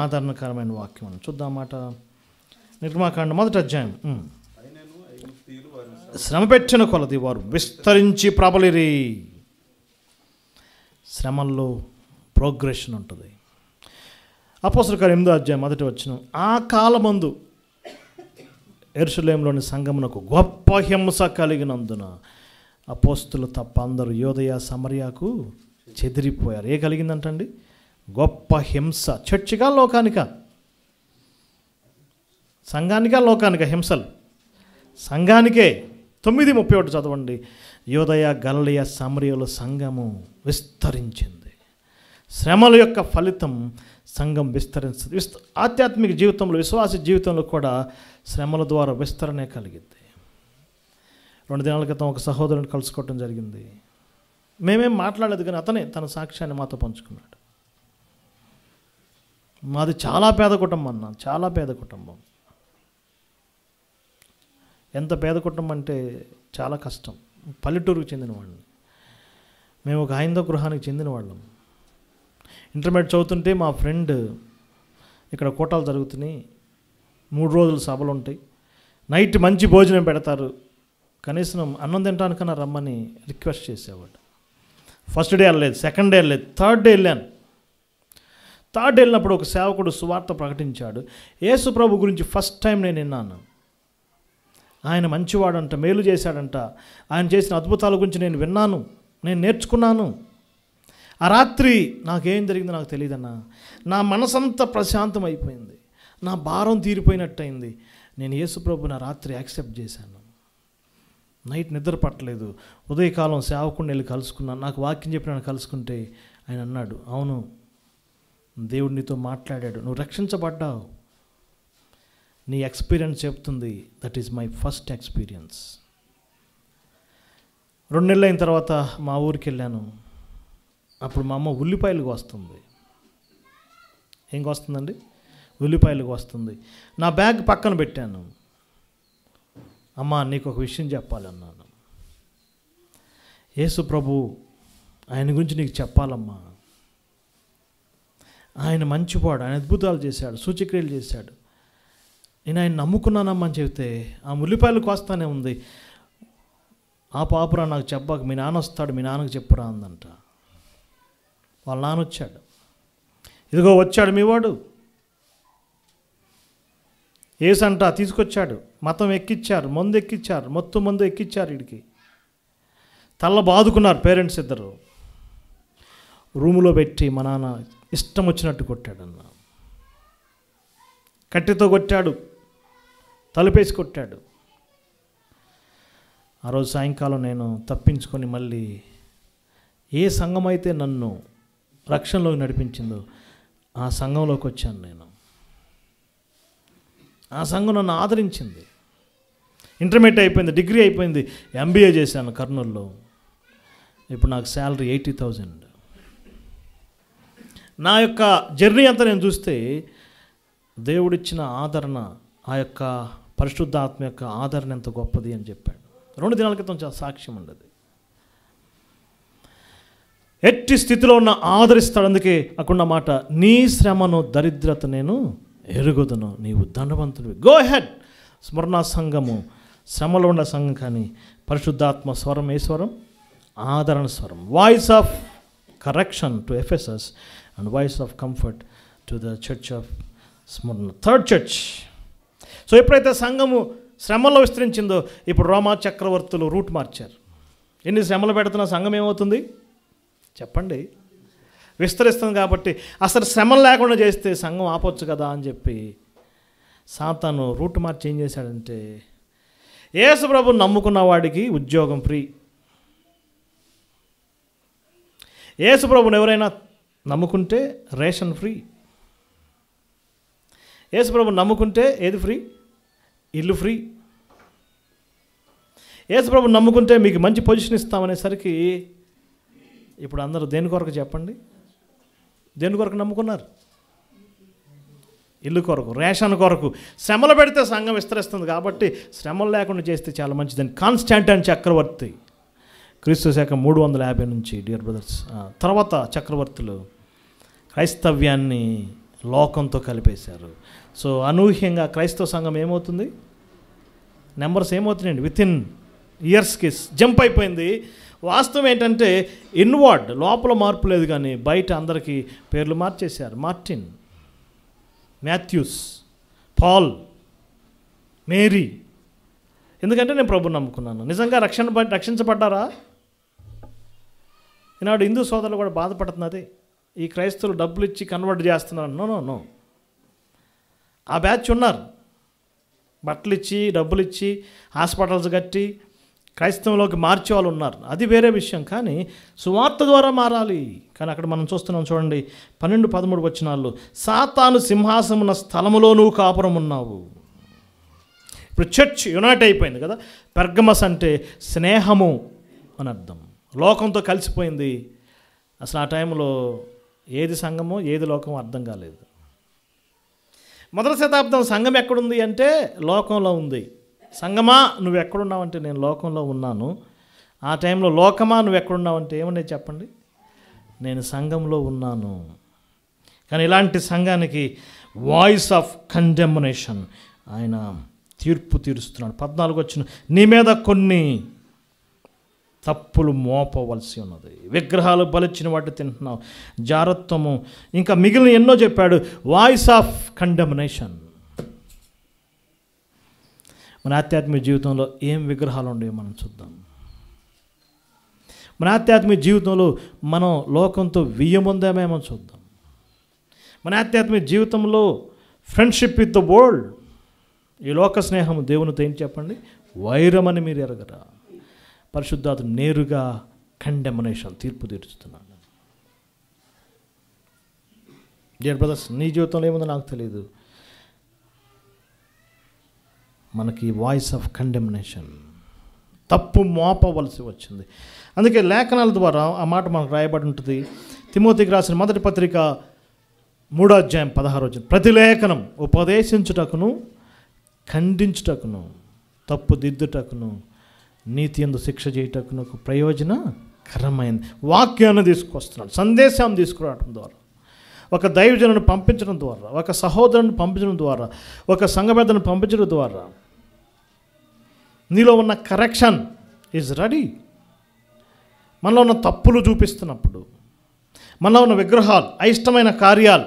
[SPEAKER 1] ఆదరణకరమైన వాక్యం అని చూద్దాం మాట. నిర్గమాకాండం 1వ అధ్యాయం. శ్రమ పెట్టిన కొలది వారు విస్తరించి ప్రబలిరి. శ్రమల్లో ప్రోగ్రెషన్ ఉంటుంది. అపోస్తలుల కార్యం 8వ అధ్యాయం 1వ వచనం, ఆ కాలమందు యెరూషలేములోని సంఘమునకు గొప్ప హింస కలిగినందున అపోస్తలు తప్ప అందరూ యోదయ సమరయకు చెదిరిపోయారు. ఏ కలిగిందంటండి? గొప్ప హింస. చర్చిగా లోకానిక? సంఘానికా లోకానిక హింసలు? సంఘానికే. 9:31 చదవండి. యోదయ గలిలయ సమరయలో సంఘము విస్తరించింది. శ్రమల యొక్క ఫలితం సంఘం విస్తరిస్తుంది. ఆధ్యాత్మిక జీవితంలో, విశ్వాస జీవితంలో కూడా శ్రమల ద్వారా విస్తరణే కలిగింది. 2 దినాల క్రితం ఒక సహోదరుని కలుసుకోవటం జరిగింది. మేమేం మాట్లాడలేదు, కానీ అతనే తన సాక్ష్యాన్ని మాతో పంచుకున్నాడు. మాది చాలా పేద కుటుంబం అన్న, చాలా పేద కుటుంబం. ఎంత పేద కుటుంబం అంటే చాలా కష్టం. పల్లెటూరుకు చెందిన వాళ్ళని. మేము ఒక హైందవ గృహానికి చెందిన వాళ్ళం. ఇంటర్మీడియట్ చదువుతుంటే మా ఫ్రెండ్ ఇక్కడ కోటాలు జరుగుతున్నాయి, 3 రోజులు సభలు ఉంటాయి, నైట్ మంచి భోజనం పెడతారు, కనీసం అన్నం తినడానికన్నా రమ్మని రిక్వెస్ట్ చేసేవాడు. ఫస్ట్ డే వెళ్ళలేదు, సెకండ్ డే వెళ్ళలేదు, థర్డ్ డే వెళ్ళాను. థర్డ్ డే వెళ్ళినప్పుడు ఒక సేవకుడు సువార్త ప్రకటించాడు. యేసు ప్రభు గురించి ఫస్ట్ టైం నేను విన్నాను. ఆయన మంచివాడంట, మేలు చేశాడంట, ఆయన చేసిన అద్భుతాల గురించి నేను విన్నాను, నేను నేర్చుకున్నాను. ఆ రాత్రి నాకేం జరిగిందో నాకు తెలియదన్నా. నా మనసంతా ప్రశాంతం అయిపోయింది, నా భారం తీరిపోయినట్టయింది. నేను యేసు ప్రభుని ఆ రాత్రి యాక్సెప్ట్ చేశాను. నైట్ నిద్ర పట్టలేదు. ఉదయకాలం సేవకుడిని వెళ్ళి కలుసుకున్నాను. నాకు వాక్యం చెప్పిన కలుసుకుంటే ఆయన అన్నాడు, అవును దేవుడు నీతో మాట్లాడాడు, నువ్వు రక్షించబడ్డావు, నీ ఎక్స్పీరియన్స్ చెప్తుంది. That is my first experience. 2 నెలలు అయిన తర్వాత మా ఊరికి వెళ్ళాను. అప్పుడు మా అమ్మ ఉల్లిపాయలకు వస్తుంది. ఏం వస్తుందండి? ఉల్లిపాయలకు వస్తుంది. నా బ్యాగ్ పక్కన పెట్టాను. అమ్మ నీకు ఒక విషయం చెప్పాలన్నాను. యేసు ప్రభు, ఆయన గురించి నీకు చెప్పాలమ్మా. ఆయన మంచివాడు, ఆయన అద్భుతాలు చేశాడు, సూచక్రియలు చేశాడు, నేను ఆయన నమ్ముకున్నానమ్మా అని చెబితే ఆ ఉల్లిపాయలకు వస్తానే ఉంది. ఆ పాపురా నాకు చెప్పాక, మీ నాన్న వస్తాడు, మీ నాన్నకు చెప్పురా అందంట. వాళ్ళ నాన్న వచ్చాడు. ఇదిగో వచ్చాడు మీ వాడు. ఏసంట తీసుకొచ్చాడు, మతం ఎక్కిచ్చారు, మందు ఎక్కిచ్చారు, మొత్తం మందు ఎక్కిచ్చారు. వీడికి తల్ల బాదుకున్నారు పేరెంట్స్ ఇద్దరు. రూములో పెట్టి మా నాన్న ఇష్టం వచ్చినట్టు కొట్టాడన్న. కట్టెతో కొట్టాడు, తలుపేసి కొట్టాడు. ఆ రోజు సాయంకాలం నేను తప్పించుకొని మళ్ళీ ఏ సంఘం అయితే నన్ను రక్షణలోకి నడిపించిందో ఆ సంఘంలోకి వచ్చాను నేను. ఆ సంఘం నన్ను ఆదరించింది. ఇంటర్మీడియట్ అయిపోయింది, డిగ్రీ అయిపోయింది, MBA చేశాను కర్నూలులో. ఇప్పుడు నాకు శాలరీ 80,000. నా యొక్క జర్నీ అంతా నేను చూస్తే దేవుడిచ్చిన ఆదరణ, ఆ యొక్క పరిశుద్ధాత్మ యొక్క ఆదరణ ఎంత గొప్పది అని చెప్పాడు. 2 దినాల క్రితం చాలా సాక్ష్యం ఉండదు. ఎట్టి స్థితిలో ఉన్న ఆదరిస్తాడు. అందుకే అక్కడ మాట, నీ శ్రమను దరిద్రత నేను ఎరుగుదును, నీవు ధనవంతుడివి. Go head. స్మరణ సంఘము శ్రమలో ఉన్న సంఘం, కానీ పరిశుద్ధాత్మ స్వరం ఏ స్వరం? ఆదరణ స్వరం. Voice of correction to Ephesus and voice of comfort to the church of స్మరణ, థర్డ్ చర్చ్. సో ఎప్పుడైతే సంఘము శ్రమలో విస్తరించిందో, ఇప్పుడు రోమా చక్రవర్తులు రూట్ మార్చారు. ఎన్ని శ్రమలు పెడుతున్న సంఘం ఏమవుతుంది చెప్పండి? విస్తరిస్తుంది. కాబట్టి అసలు శ్రమలు లేకుండా చేస్తే సంఘం ఆపొచ్చు కదా అని చెప్పి సాతాను రూట్ మార్చి ఏం చేశాడంటే, యేసు ప్రభువుని నమ్ముకున్న వాడికి ఉద్యోగం ఫ్రీ. యేసు ప్రభువుని ఎవరైనా నమ్ముకుంటే రేషన్ ఫ్రీ. యేసు ప్రభువుని నమ్ముకుంటే ఏది ఫ్రీ? ఇల్లు ఫ్రీ. యేసు ప్రభువుని నమ్ముకుంటే మీకు మంచి పొజిషన్ ఇస్తామనేసరికి ఇప్పుడు అందరూ దేని కొరకు చెప్పండి? దేని కొరకు నమ్ముకున్నారు? ఇల్లు కొరకు, రేషన్ కొరకు. శ్రమలు పెడితే సంఘం విస్తరిస్తుంది. కాబట్టి శ్రమలు లేకుండా చేస్తే చాలా మంచిదని కాన్స్టాంటైన్ చక్రవర్తి, క్రీస్తు శకం 350 నుంచి, డియర్ బ్రదర్స్, తర్వాత చక్రవర్తులు క్రైస్తవ్యాన్ని లోకంతో కలిపేశారు. సో అనూహ్యంగా క్రైస్తవ సంఘం ఏమవుతుంది? నెంబర్స్ ఏమవుతున్నాయండి? వితిన్ ఇయర్స్కి జంప్ అయిపోయింది. వాస్తవం ఏంటంటే ఇన్వార్డ్, లోపల మార్పు లేదు, కానీ బయట అందరికీ పేర్లు మార్చేశారు. Martin, Matthews, Paul, Mary. ఎందుకంటే నేను ప్రభుని నమ్ముకున్నాను. నిజంగా రక్షించబడ్డారా? ఈనాడు హిందూ సోదరులు కూడా బాధపడుతున్నది, ఈ క్రైస్తవులు డబ్బులు ఇచ్చి కన్వర్ట్ చేస్తున్నారు. No no no. ఆ బ్యాచ్ ఉన్నారు, బట్టలు ఇచ్చి, డబ్బులు ఇచ్చి, హాస్పిటల్స్ కట్టి క్రైస్తవంలోకి మార్చే వాళ్ళు ఉన్నారు. అది వేరే విషయం. కానీ సువార్త ద్వారా మారాలి. కానీ అక్కడ మనం చూస్తున్నాం చూడండి, 12-13 వచనాల్లో, సాతాను సింహాసమున స్థలములో నువ్వు కాపురం ఉన్నావు. ఇప్పుడు చర్చ్ యునైట్ అయిపోయింది కదా. పెర్గమస్ అంటే స్నేహము అని అర్థం. లోకంతో కలిసిపోయింది. అసలు ఆ టైంలో ఏది సంఘమో ఏది లోకమో అర్థం కాలేదు. మొదటి శతాబ్దం సంఘం ఎక్కడుంది అంటే లోకంలో ఉంది. సంఘమా నువ్వు ఎక్కడున్నావంటే నేను లోకంలో ఉన్నాను. ఆ టైంలో లోకమా నువ్వు ఎక్కడున్నావంటే ఏమన్నా చెప్పండి? నేను సంఘంలో ఉన్నాను. కానీ ఇలాంటి సంఘానికి వాయిస్ ఆఫ్ కండెమనేషన్, ఆయన తీర్పు తీరుస్తున్నాడు. 14 వచ్చిన, నీ మీద కొన్ని తప్పులు మోపవలసి ఉన్నది. విగ్రహాలు బలిచ్చిన వాటి తింటున్నావు, జారత్వము, ఇంకా మిగిలిన ఎన్నో చెప్పాడు. Voice of condemnation. మన ఆధ్యాత్మిక జీవితంలో ఏం విగ్రహాలు ఉండేవి మనం చూద్దాం. మన ఆధ్యాత్మిక జీవితంలో మనం లోకంతో వియ్యముందామేమో చూద్దాం. మన ఆధ్యాత్మిక జీవితంలో ఫ్రెండ్షిప్ విత్ ద వరల్డ్, ఈ లోక స్నేహం దేవునితో ఏం చెప్పండి? వైరమని మీరు ఎరగరా? పరిశుద్ధాత్మ నేరుగా కండెమనేషన్, తీర్పు తీరుస్తున్నాడు. డియర్ బ్రదర్స్, నీ జీవితంలో ఏముందో నాకు తెలియదు. మనకి వాయిస్ ఆఫ్ కండెమనేషన్, తప్పు మోపవలసి వచ్చింది. అందుకే లేఖనాల ద్వారా ఆ మాట మనకు రాయబడి ఉంటుంది. తిమోతికి రాసిన మొదటి పత్రిక 3:16, ప్రతి లేఖనం ఉపదేశించుటకును, ఖండించుటకును, తప్పు దిద్దుటకును, నీతి యందు శిక్ష చేయుటకును ప్రయోజనకరమైంది. వాక్యాన్ని తీసుకొస్తున్నాడు, సందేశం తీసుకురావడం ద్వారా, ఒక దైవజనుని పంపించడం ద్వారా, ఒక సహోదరుని పంపించడం ద్వారా, ఒక సంఘ పెద్దను పంపించడం ద్వారా నీలో ఉన్న కరెక్షన్ ఈజ్ రెడీ. మనలో ఉన్న తప్పులు చూపిస్తున్నప్పుడు, మనలో ఉన్న విగ్రహాలు, అయిష్టమైన కార్యాలు,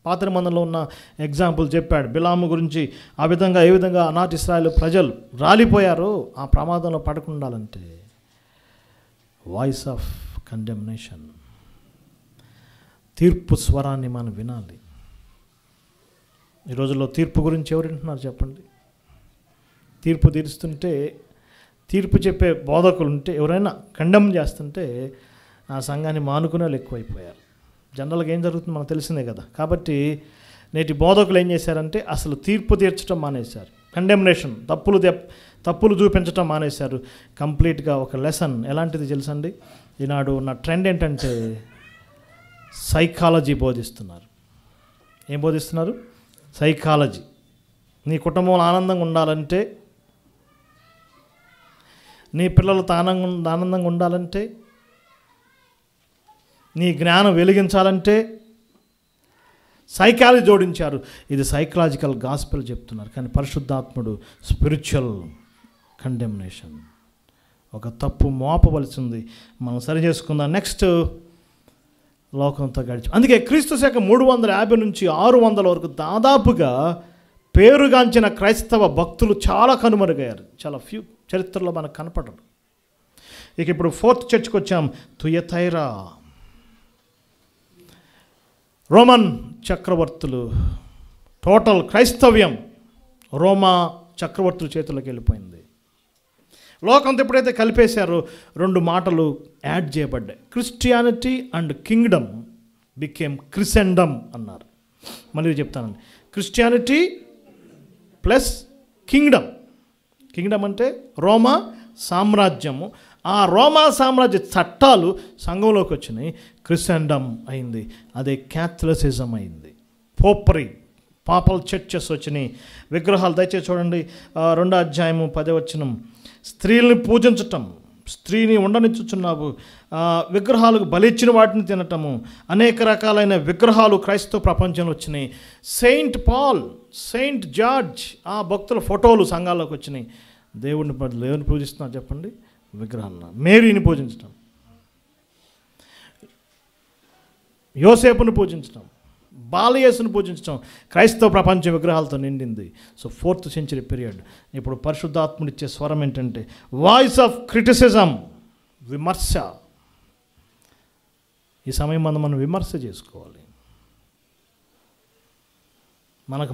[SPEAKER 1] పాత నిబంధనలో ఉన్న ఎగ్జాంపుల్ చెప్పాడు. బిలాము గురించి ఆ విధంగా ఏ విధంగా అనాటి ఇశ్రాయేలు ప్రజలు రాలిపోయారో ఆ ప్రమాదంలో పడకుండాలంటే వాయిస్ ఆఫ్ కండెమ్నేషన్, తీర్పు స్వరాన్ని మనం వినాలి. ఈ రోజుల్లో తీర్పు గురించి ఎవరు వింటున్నారు చెప్పండి? తీర్పు తీరుస్తుంటే, తీర్పు చెప్పే బోధకులు ఉంటే, ఎవరైనా కండెమ్ చేస్తుంటే ఆ సంఘాన్ని మానుకునే వాళ్ళు ఎక్కువైపోయారు. జనరల్గా ఏం జరుగుతుంది మనకు తెలిసిందే కదా. కాబట్టి నేటి బోధకులు ఏం చేశారంటే అసలు తీర్పు తీర్చడం మానేశారు. కండెమ్నేషన్, తప్పులు చూపించడం మానేశారు. కంప్లీట్గా ఒక లెసన్ ఎలాంటిది తెలుసండి? ఈనాడు ఉన్న ట్రెండ్ ఏంటంటే సైకాలజీ బోధిస్తున్నారు. ఏం బోధిస్తున్నారు? సైకాలజీ. నీ కుటుంబంలో ఆనందంగా ఉండాలంటే, నీ పిల్లలతో ఆనందంగా ఉండాలంటే, నీ జ్ఞానం వెలిగించాలంటే సైకాలజీ జోడించారు. ఇది సైకలాజికల్ గాస్పెల్ చెప్తున్నారు. కానీ పరిశుద్ధాత్ముడు స్పిరిచువల్ కండెమ్నేషన్. ఒక తప్పు మోపవలసింది, మనం సరి చేసుకుందాం. నెక్స్ట్ లోకంతో గడిచి, అందుకే క్రీస్తు శకం 350 నుంచి 600 వరకు దాదాపుగా పేరుగాంచిన క్రైస్తవ భక్తులు చాలా కనుమరుగయ్యారు. చాలా ఫ్యూ చరిత్రలో మనకు కనపడరు. ఇక ఇప్పుడు 4th చర్చ్కి వచ్చాం. తుయతైరా. రోమన్ చక్రవర్తులు, టోటల్ క్రైస్తవ్యం రోమా చక్రవర్తుల చేతుల్లోకి వెళ్ళిపోయింది. లోకంతో ఎప్పుడైతే కలిపేశారో 2 మాటలు యాడ్ చేయబడ్డాయి. క్రిస్టియానిటీ అండ్ కింగ్డమ్ బికేమ్ క్రిసెండమ్ అన్నారు. మళ్ళీ చెప్తానండి, క్రిస్టియానిటీ ప్లస్ కింగ్డమ్. కింగ్డమ్ అంటే రోమా సామ్రాజ్యము. ఆ రోమా సామ్రాజ్య చట్టాలు సంఘంలోకి వచ్చినాయి, క్రిసెండమ్ అయింది. అదే క్యాథలిసిజం అయింది. పోపరీ, పాపల్ చర్చెస్ వచ్చినాయి, విగ్రహాలు. దయచేసి చూడండి 2వ అధ్యాయము 10వ వచనం. స్త్రీల్ని పూజించటం, స్త్రీని ఉండనిచ్చుచున్నావు, విగ్రహాలకు బలిచ్చిన వాటిని తినటము, అనేక రకాలైన విగ్రహాలు క్రైస్తవ ప్రపంచంలో వచ్చినాయి. సెయింట్ పాల్, సెయింట్ జార్జ్, ఆ భక్తుల ఫోటోలు సంఘాల్లోకి వచ్చినాయి. దేవుని పూజిస్తున్నారు చెప్పండి? విగ్రహాలను. మేరీని పూజించటం, యోసేపుని పూజించటం, బాలయేసును పూజించడం, క్రైస్తవ ప్రపంచం విగ్రహాలతో నిండింది. So 4th century period. ఇప్పుడు పరిశుద్ధాత్ముడిచ్చే స్వరం ఏంటంటే వాయిస్ ఆఫ్ క్రిటిసిజం, విమర్శ. ఈ సమయం మనం విమర్శ చేసుకోవాలి.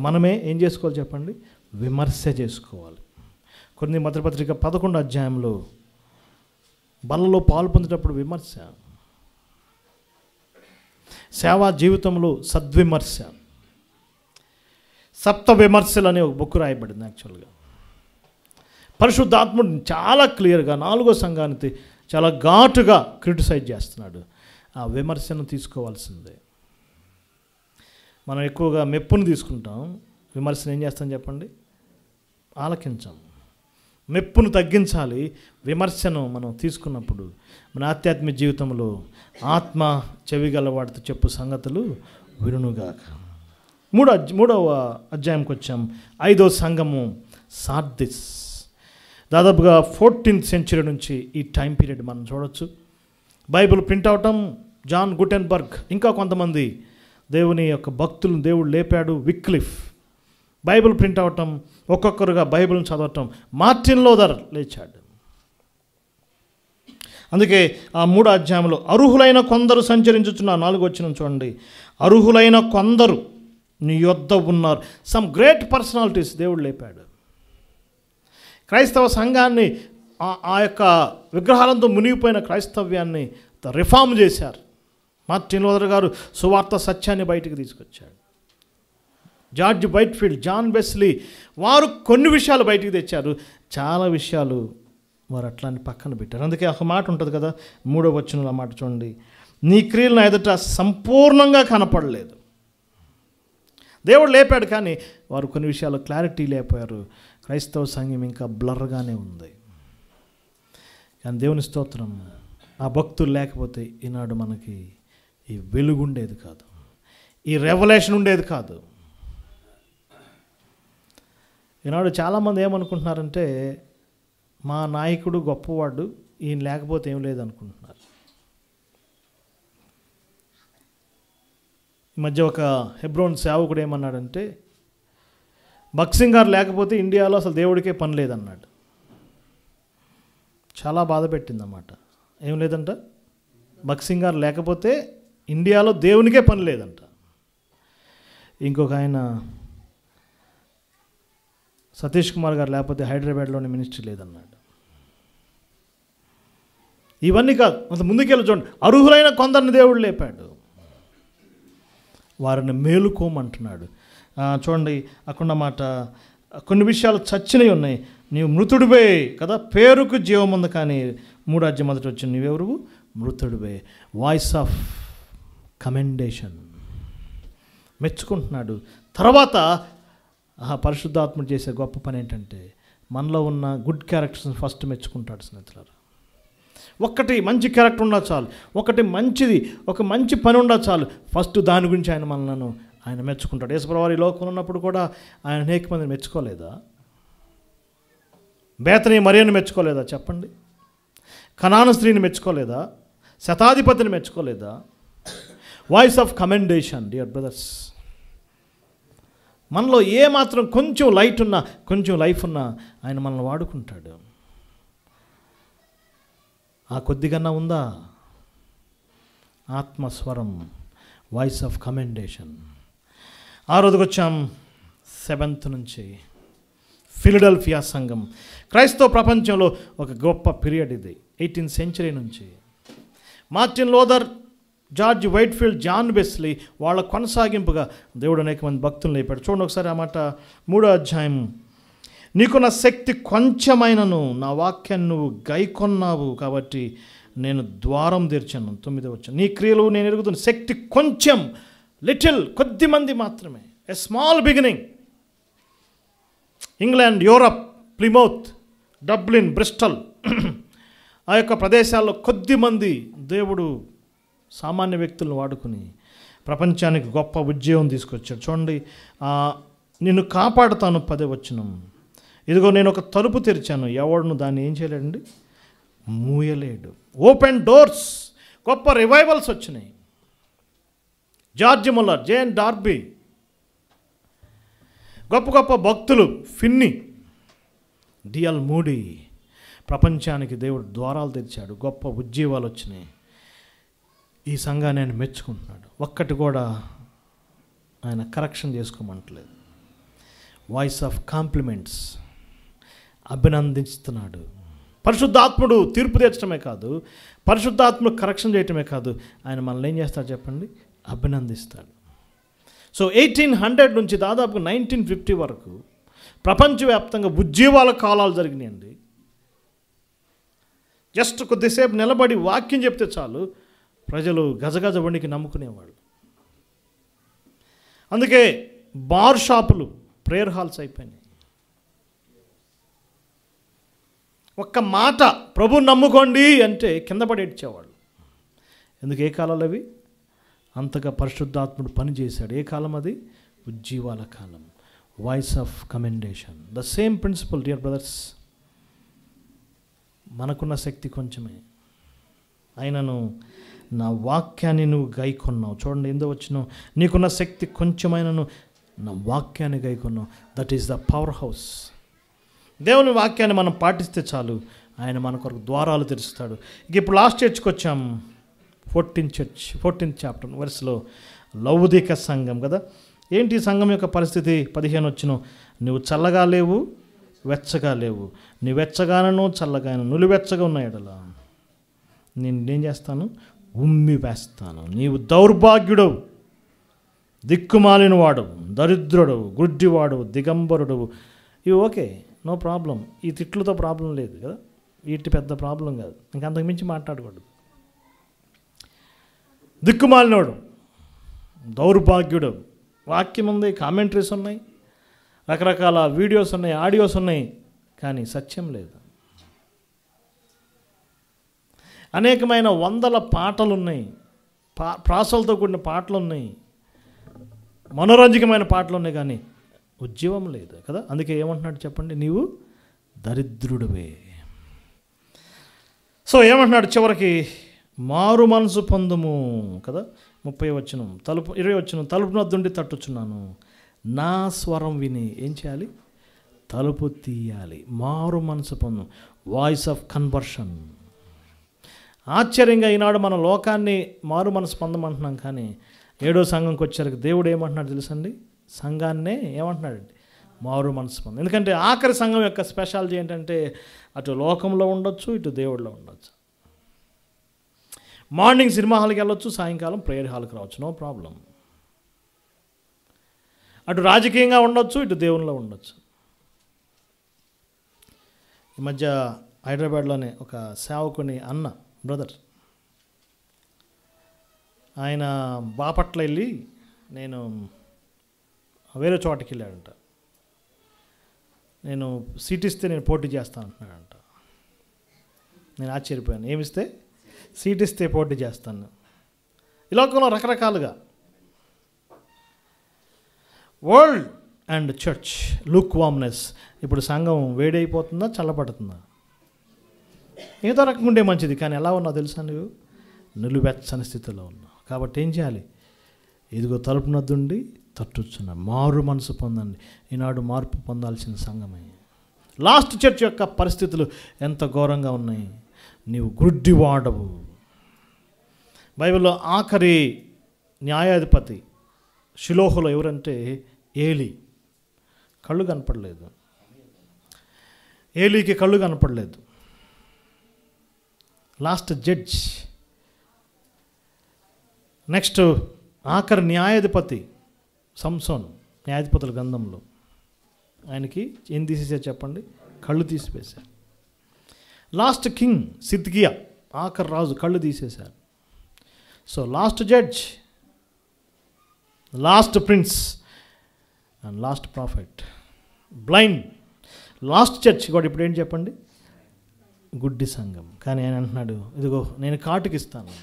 [SPEAKER 1] మనమే ఏం చేసుకోవాలి చెప్పండి? విమర్శ చేసుకోవాలి. కొన్ని మొదటి 11వ అధ్యాయంలో బలలో పాలు పొందేటప్పుడు విమర్శ, సేవా జీవితంలో సద్విమర్శ, సప్త విమర్శలు అనే ఒక బుక్ రాయబడింది. యాక్చువల్గా పరిశుద్ధాత్ముడు చాలా క్లియర్గా 4వ సంఘానికి చాలా ఘాటుగా క్రిటిసైజ్ చేస్తున్నాడు. ఆ విమర్శను తీసుకోవాల్సిందే. మనం ఎక్కువగా మెప్పును తీసుకుంటాం, విమర్శను ఏం చేస్తాం చెప్పండి? ఆలకించాం. మెప్పును తగ్గించాలి. విమర్శను మనం తీసుకున్నప్పుడు మన ఆధ్యాత్మిక జీవితంలో ఆత్మ చెవిగలవాడితో చెప్పు సంగతులు వినుగాక. 3వ అధ్యాయంకి వచ్చాం. 5వ సంఘము సార్దిస్. దాదాపుగా 14th century నుంచి ఈ టైం పీరియడ్ మనం చూడవచ్చు. బైబిల్ ప్రింట్ అవటం జాన్ గుటెన్బర్గ్, ఇంకా కొంతమంది దేవుని యొక్క భక్తులను దేవుడు లేపాడు. విక్లిఫ్. బైబిల్ ప్రింట్ అవటం, ఒక్కొక్కరుగా బైబిల్ని చదవటం. మార్టిన్ లూథర్ లేచాడు. అందుకే ఆ 3వ అధ్యాయంలో అర్హులైన కొందరు సంచరించుచున్న 4వ వచనం చూడండి. అర్హులైన కొందరు నీ యొద్ద ఉన్నారు. సమ్ గ్రేట్ పర్సనాలిటీస్ దేవుడు లేపాడు. క్రైస్తవ సంఘాన్ని, ఆ యొక్క విగ్రహాలతో మునిగిపోయిన క్రైస్తవ్యాన్ని రిఫార్మ్ చేశారు. మార్టిన్ లూథర్ గారు సువార్త సత్యాన్ని బయటికి తీసుకొచ్చాడు. జార్జ్ వైట్ఫీల్డ్, జాన్ వెస్లీ, వారు కొన్ని విషయాలు బయటికి తెచ్చారు. చాలా విషయాలు వారు అట్లాని పక్కన పెట్టారు. అందుకే ఒక మాట ఉంటుంది కదా, 3వ వచనంలో ఆ మాట చూడండి. నీ క్రియలు నా ఎదుట సంపూర్ణంగా కనపడలేదు. దేవుడు లేపాడు, కానీ వారు కొన్ని విషయాలు క్లారిటీ లేకపోయారు. క్రైస్తవ సంఘం ఇంకా బ్లర్గానే ఉంది. కానీ దేవుని స్తోత్రం, ఆ భక్తులు లేకపోతే ఈనాడు మనకి ఈ వెలుగు ఉండేది కాదు, ఈ రెవల్యూషన్ ఉండేది కాదు. ఈనాడు చాలామంది ఏమనుకుంటున్నారంటే మా నాయకుడు గొప్పవాడు, ఈయన లేకపోతే ఏం లేదనుకుంటున్నారు. ఈ మధ్య ఒక హెబ్రోన్ సేవకుడు ఏమన్నాడంటే, భక్సింగ్ గారు లేకపోతే ఇండియాలో అసలు దేవుడికే పని లేదన్నాడు. చాలా బాధ పెట్టిందన్నమాట. ఏం లేదంట, భక్సింగ్ గారు లేకపోతే ఇండియాలో దేవునికే పని లేదంట. ఇంకొక ఆయన సతీష్ కుమార్ గారు లేకపోతే హైదరాబాద్లోని మినిస్ట్రీ లేదన్నాడు. ఇవన్నీ కాదు, అంత ముందుకెళ్ళి చూడండి, అర్హులైన కొందరిని దేవుడు లేపాడు, వారిని మేలుకోమంటున్నాడు. చూడండి అక్కడ మాట, కొన్ని విషయాలు చచ్చినవి ఉన్నాయి. నీవు మృతుడివే కదా, పేరుకు జీవం ఉంది కానీ 3:1 వచ్చిన నీవెవరు, మృతుడివే. వాయిస్ ఆఫ్ కమెండేషన్, మెచ్చుకుంటున్నాడు. తర్వాత పరిశుద్ధాత్ముడు చేసే గొప్ప పని ఏంటంటే, మనలో ఉన్న గుడ్ క్యారెక్టర్స్ని ఫస్ట్ మెచ్చుకుంటాడు. స్నేహితులారా, ఒక్కటి మంచి క్యారెక్టర్ ఉండా చాలు, ఒకటి మంచిది, ఒక మంచి పని ఉండా చాలు, ఫస్ట్ దాని గురించి ఆయన మెచ్చుకుంటాడు. యేసుప్రభువారు ఈ లోకంలో ఉన్నప్పుడు కూడా ఆయన అనేక మందిని మెచ్చుకోలేదా? బేతనీ మరియను మెచ్చుకోలేదా చెప్పండి? కనాను స్త్రీని మెచ్చుకోలేదా? శతాధిపతిని మెచ్చుకోలేదా? Voice of commendation. Dear brothers, మనలో ఏమాత్రం కొంచెం లైట్ ఉన్నా, కొంచెం లైఫ్ ఉన్నా ఆయన మనల్ని వాడుకుంటాడు. ఆ కొద్దిగన్నా ఉందా ఆత్మస్వరం, వాయిస్ ఆఫ్ కమెండేషన్. 6వదికి వచ్చాం, 7th నుంచి ఫిలడెల్ఫియా సంఘం. క్రైస్తవ ప్రపంచంలో ఒక గొప్ప పీరియడ్ ఇది. 18th century నుంచి Martin Luther, George Whitefield, John Wesley వాళ్ళ కొనసాగింపుగా దేవుడు అనేక మంది భక్తులను లేపాడు. చూడండి ఒకసారి ఆ మాట, 3వ అధ్యాయం. నీకున్న శక్తి కొంచెమైనను నా వాక్యాన్ని నువ్వు గైకొన్నావు కాబట్టి నేను ద్వారం తెరిచాను. 9వ వచనం. నీ క్రియలు నేను ఎరుగుతున్న శక్తి కొంచెం, లిటిల్, కొద్ది మంది మాత్రమే. A small beginning. England, Europe, Plymouth, Dublin, Bristol ఆ యొక్క ప్రదేశాల్లో కొద్ది మంది దేవుడు సామాన్య వ్యక్తులను వాడుకుని ప్రపంచానికి గొప్ప ఉద్యోగం తీసుకొచ్చాడు. చూడండి, నిన్ను కాపాడుతాను 10వ వచనం. ఇదిగో నేను ఒక తలుపు తెరిచాను, ఎవడును దాన్ని ఏం చేయలేడండి, మూయలేడు. Open doors. గొప్ప రివైవల్స్ వచ్చినాయి. జార్జ్ ముల్లర్, జేఎన్ డార్బీ, గొప్ప గొప్ప భక్తులు, ఫిన్నీ, డిఎల్ మూడీ. ప్రపంచానికి దేవుడు ద్వారాలు తెరిచాడు, గొప్ప ఉద్యోగాలు వచ్చినాయి. ఈ సంఘాన్ని ఆయన మెచ్చుకుంటున్నాడు. ఒక్కటి కూడా ఆయన కరెక్షన్ చేసుకోమంటలేదు. వాయిస్ ఆఫ్ కాంప్లిమెంట్స్, అభినందిస్తున్నాడు. పరిశుద్ధాత్ముడు తీర్పు తెచ్చడమే కాదు, పరిశుద్ధాత్ముడు కరెక్షన్ చేయటమే కాదు, ఆయన మనల్ని ఏం చేస్తాడు చెప్పండి, అభినందిస్తాడు. సో 1800 నుంచి దాదాపు 1950 వరకు ప్రపంచవ్యాప్తంగా ఉద్యమాల కాలాలు జరిగినాయండి. జస్ట్ కొద్దిసేపు నిలబడి వాక్యం చెప్తే చాలు, ప్రజలు గజగజ వణికి నమ్ముకునేవాళ్ళు. అందుకే బార్ షాపులు ప్రేయర్ హాల్స్ అయిపోయినాయి. ఒక్క మాట ప్రభు నమ్ముకోండి అంటే కింద పడి ఏడ్చేవాళ్ళు. ఎందుకు? ఏ కాలంలో అవి అంతగా పరిశుద్ధాత్ముడు పనిచేశాడు. ఏ కాలం అది? ఉజ్జీవాల కాలం. Voice of commendation. The same principle dear brothers. మనకున్న శక్తి కొంచెమే, అయినను నా వాక్యాన్ని నువ్వు గైకొన్నావు. చూడండి, ఎందుకు వచ్చినావు? నీకున్న శక్తి కొంచెమైనను నా వాక్యాన్ని గైకొన్నావు. That is the power house. దేవుని వాక్యాన్ని మనం పాటిస్తే చాలు, ఆయన మన కొరకు ద్వారాలు తెరుస్తాడు. ఇక ఇప్పుడు లాస్ట్ చర్చ్కి వచ్చాం, 14th chapter verseలో లౌదిక సంఘం కదా. ఏంటి సంఘం యొక్క పరిస్థితి? 15 వచనం. నువ్వు చల్లగా లేవు, వెచ్చగా లేవు. నీ వెచ్చగానను చల్లగాను నులివెచ్చగా ఉన్న ఎడలా నేనేం చేస్తాను? ఉమ్మి వేస్తాను. నీవు దౌర్భాగ్యుడవు, దిక్కుమాలిన వాడు, దరిద్రుడవు, గుడ్డివాడవు, దిగంబరుడవు. ఇవి ఓకే, నో ప్రాబ్లం. ఈ తిట్లతో ప్రాబ్లం లేదు కదా, వీటి పెద్ద ప్రాబ్లం కాదు. ఇంకంతకు మించి మాట్లాడకూడదు. దిక్కుమాలినోడు, దౌర్భాగ్యుడు, వాక్యం ఉంది, కామెంటరీస్ ఉన్నాయి, రకరకాల వీడియోస్ ఉన్నాయి, ఆడియోస్ ఉన్నాయి, కానీ సత్యం లేదు. అనేకమైన వందల పాటలు ఉన్నాయి, ప్రాసలతో కూడిన పాటలు ఉన్నాయి, మనోరంజకమైన పాటలు ఉన్నాయి, కానీ ఉద్యమం లేదు కదా. అందుకే ఏమంటున్నాడు చెప్పండి? నీవు దరిద్రుడివే. సో ఏమంటున్నాడు చివరికి? మారు మనసు పొందుము కదా. 30 వచనం, 20 వచనం, తలుపు నద్దుండి తట్టుచున్నాను, నా స్వరం విని ఏం చేయాలి? తలుపు తీయాలి. మారు మనసు పొందు, వాయిస్ ఆఫ్ కన్వర్షన్. ఆశ్చర్యంగా ఈనాడు మన లోకాన్ని మారు మనసు పొందమంటున్నాం, కానీ 7వ సంఘంకి వచ్చేసరికి దేవుడు ఏమంటున్నాడు తెలుసండి? సంఘాన్నే ఏమంటున్నాడండి? మారు మనసు పొందు. ఎందుకంటే ఆఖరి సంఘం యొక్క స్పెషాలిటీ ఏంటంటే అటు లోకంలో ఉండొచ్చు, ఇటు దేవుడిలో ఉండొచ్చు. మార్నింగ్ సినిమా హాల్కి వెళ్ళొచ్చు, సాయంకాలం ప్రేయర్ హాల్కి రావచ్చు, నో ప్రాబ్లం. అటు రాజకీయంగా ఉండొచ్చు, ఇటు దేవునిలో ఉండొచ్చు. ఈ మధ్య హైదరాబాద్లోనే ఒక సేవకుని అన్న బ్రదర్, ఆయన బాపట్ల వెళ్ళి నేను వేరే చోటకి వెళ్ళాడంట. నేను సీట్ ఇస్తే నేను పోటీ చేస్తాను అంటున్నాడంట. నేను ఆశ్చర్యపోయాను. ఏమిస్తే? సీట్ ఇస్తే పోటీ చేస్తాను. ఈ లోకంలో రకరకాలుగా world and church look warmness. ఇప్పుడు సంఘం వేడైపోతుందా, చల్లబడుతుందా? ఏదో రకంగా ఉండే మంచిది, కానీ ఎలా ఉన్నావు తెలుసా? నువ్వు నిలువెచ్చని స్థితిలో ఉన్నావు. కాబట్టి ఏం చేయాలి? ఇదిగో తలుపు నద్దుండి తట్టుచున్నా, మారు మనసు పొందండి. ఈనాడు మార్పు పొందాల్సిన సంఘమే. లాస్ట్ చర్చ్ యొక్క పరిస్థితులు ఎంత ఘోరంగా ఉన్నాయి. నీవు గుడ్డివాడవు. బైబిల్లో ఆఖరి న్యాయాధిపతి షిలోహులో ఎవరంటే ఏలీ. కళ్ళు కనపడలేదు. ఏలీకి కళ్ళు కనపడలేదు. Last judge. నెక్స్ట్ ఆఖరి న్యాయాధిపతి సంసోన్, న్యాయాధిపతుల గ్రంథంలో. ఆయనకి ఏం తీసేసారు చెప్పండి? కళ్ళు తీసివేశారు. లాస్ట్ కింగ్ సిద్కియా, ఆఖరి రాజు, కళ్ళు తీసేశారు. So last judge, last prince and last prophet, blind. Last church కూడా ఇప్పుడు ఏంటి చెప్పండి? గుడ్డి సంఘం. కానీ ఆయన అంటున్నాడు, ఇదిగో నేను కాటుకి ఇస్తాను,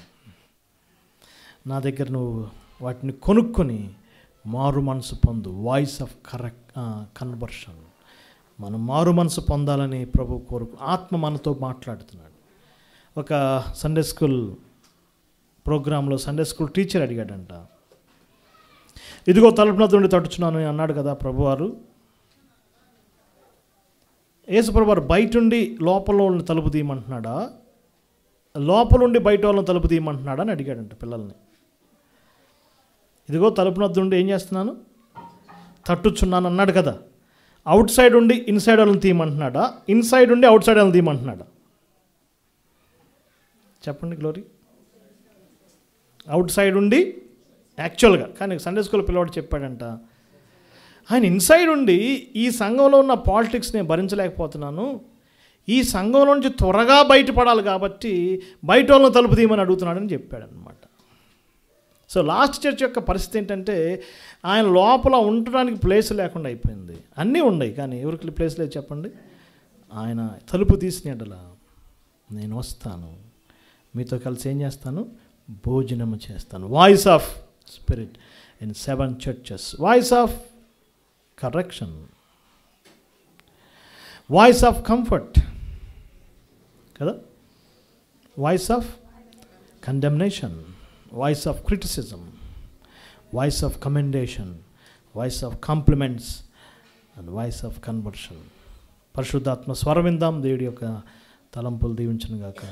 [SPEAKER 1] నా దగ్గర నువ్వు వాటిని కొనుక్కొని మారు మనసు పొందు. Voice of conversion. మనం మారు మనసు పొందాలని ప్రభు కోరుకు ఆత్మ మనతో మాట్లాడుతున్నాడు. ఒక సండే స్కూల్ ప్రోగ్రాంలో సండే స్కూల్ టీచర్ అడిగాడంట, ఇదిగో తలుపు నద్దుండి తట్టుచున్నాను అని అన్నాడు కదా ప్రభువారు. యేసుప్రభువారు బయటుండి లోపల వాళ్ళని తలుపు తీయమంటున్నాడా, లోపలుండి బయట వాళ్ళని తలుపు తీయమంటున్నాడా అని అడిగాడంట పిల్లల్ని. ఇదిగో తలుపు నద్దుండి ఏం చేస్తున్నాను? తట్టుచున్నాను అన్నాడు కదా. అవుట్ సైడ్ ఉండి ఇన్సైడ్ వాళ్ళని తీయమంటున్నాడా, ఇన్సైడ్ ఉండి అవుట్ సైడ్ వాళ్ళని తీయమంటున్నాడా? చెప్పండి గ్లోరీ. అవుట్ సైడ్ ఉండి యాక్చువల్గా, కానీ సండే స్కూల్ పిల్లవాడు చెప్పాడంట, ఆయన ఇన్సైడ్ ఉండి ఈ సంఘంలో ఉన్న పాలిటిక్స్ నేను భరించలేకపోతున్నాను, ఈ సంఘంలో నుంచి త్వరగా బయటపడాలి కాబట్టి బయట వాళ్ళని తలుపు తీయమని అడుగుతున్నాడని చెప్పాడనమాట. సో లాస్ట్ చర్చ్ యొక్క పరిస్థితి ఏంటంటే ఆయన లోపల ఉండడానికి ప్లేస్ లేకుండా అయిపోయింది. అన్నీ ఉన్నాయి కానీ ఎవరికి ప్లేస్ లేదు చెప్పండి. ఆయన తలుపు తీసినట్లా నేను వస్తాను, మీతో కలిసి ఏం చేస్తాను? భోజనము చేస్తాను. Voice of spirit in 7 churches. Voice of correction, voice of comfort కదా, voice of condemnation, voice of criticism, voice of commendation, voice of compliments and voice of conversion. పరిశుద్ధాత్మ స్వరం విందాం. దేవుడి యొక్క తలంపులు దీవించును గాక.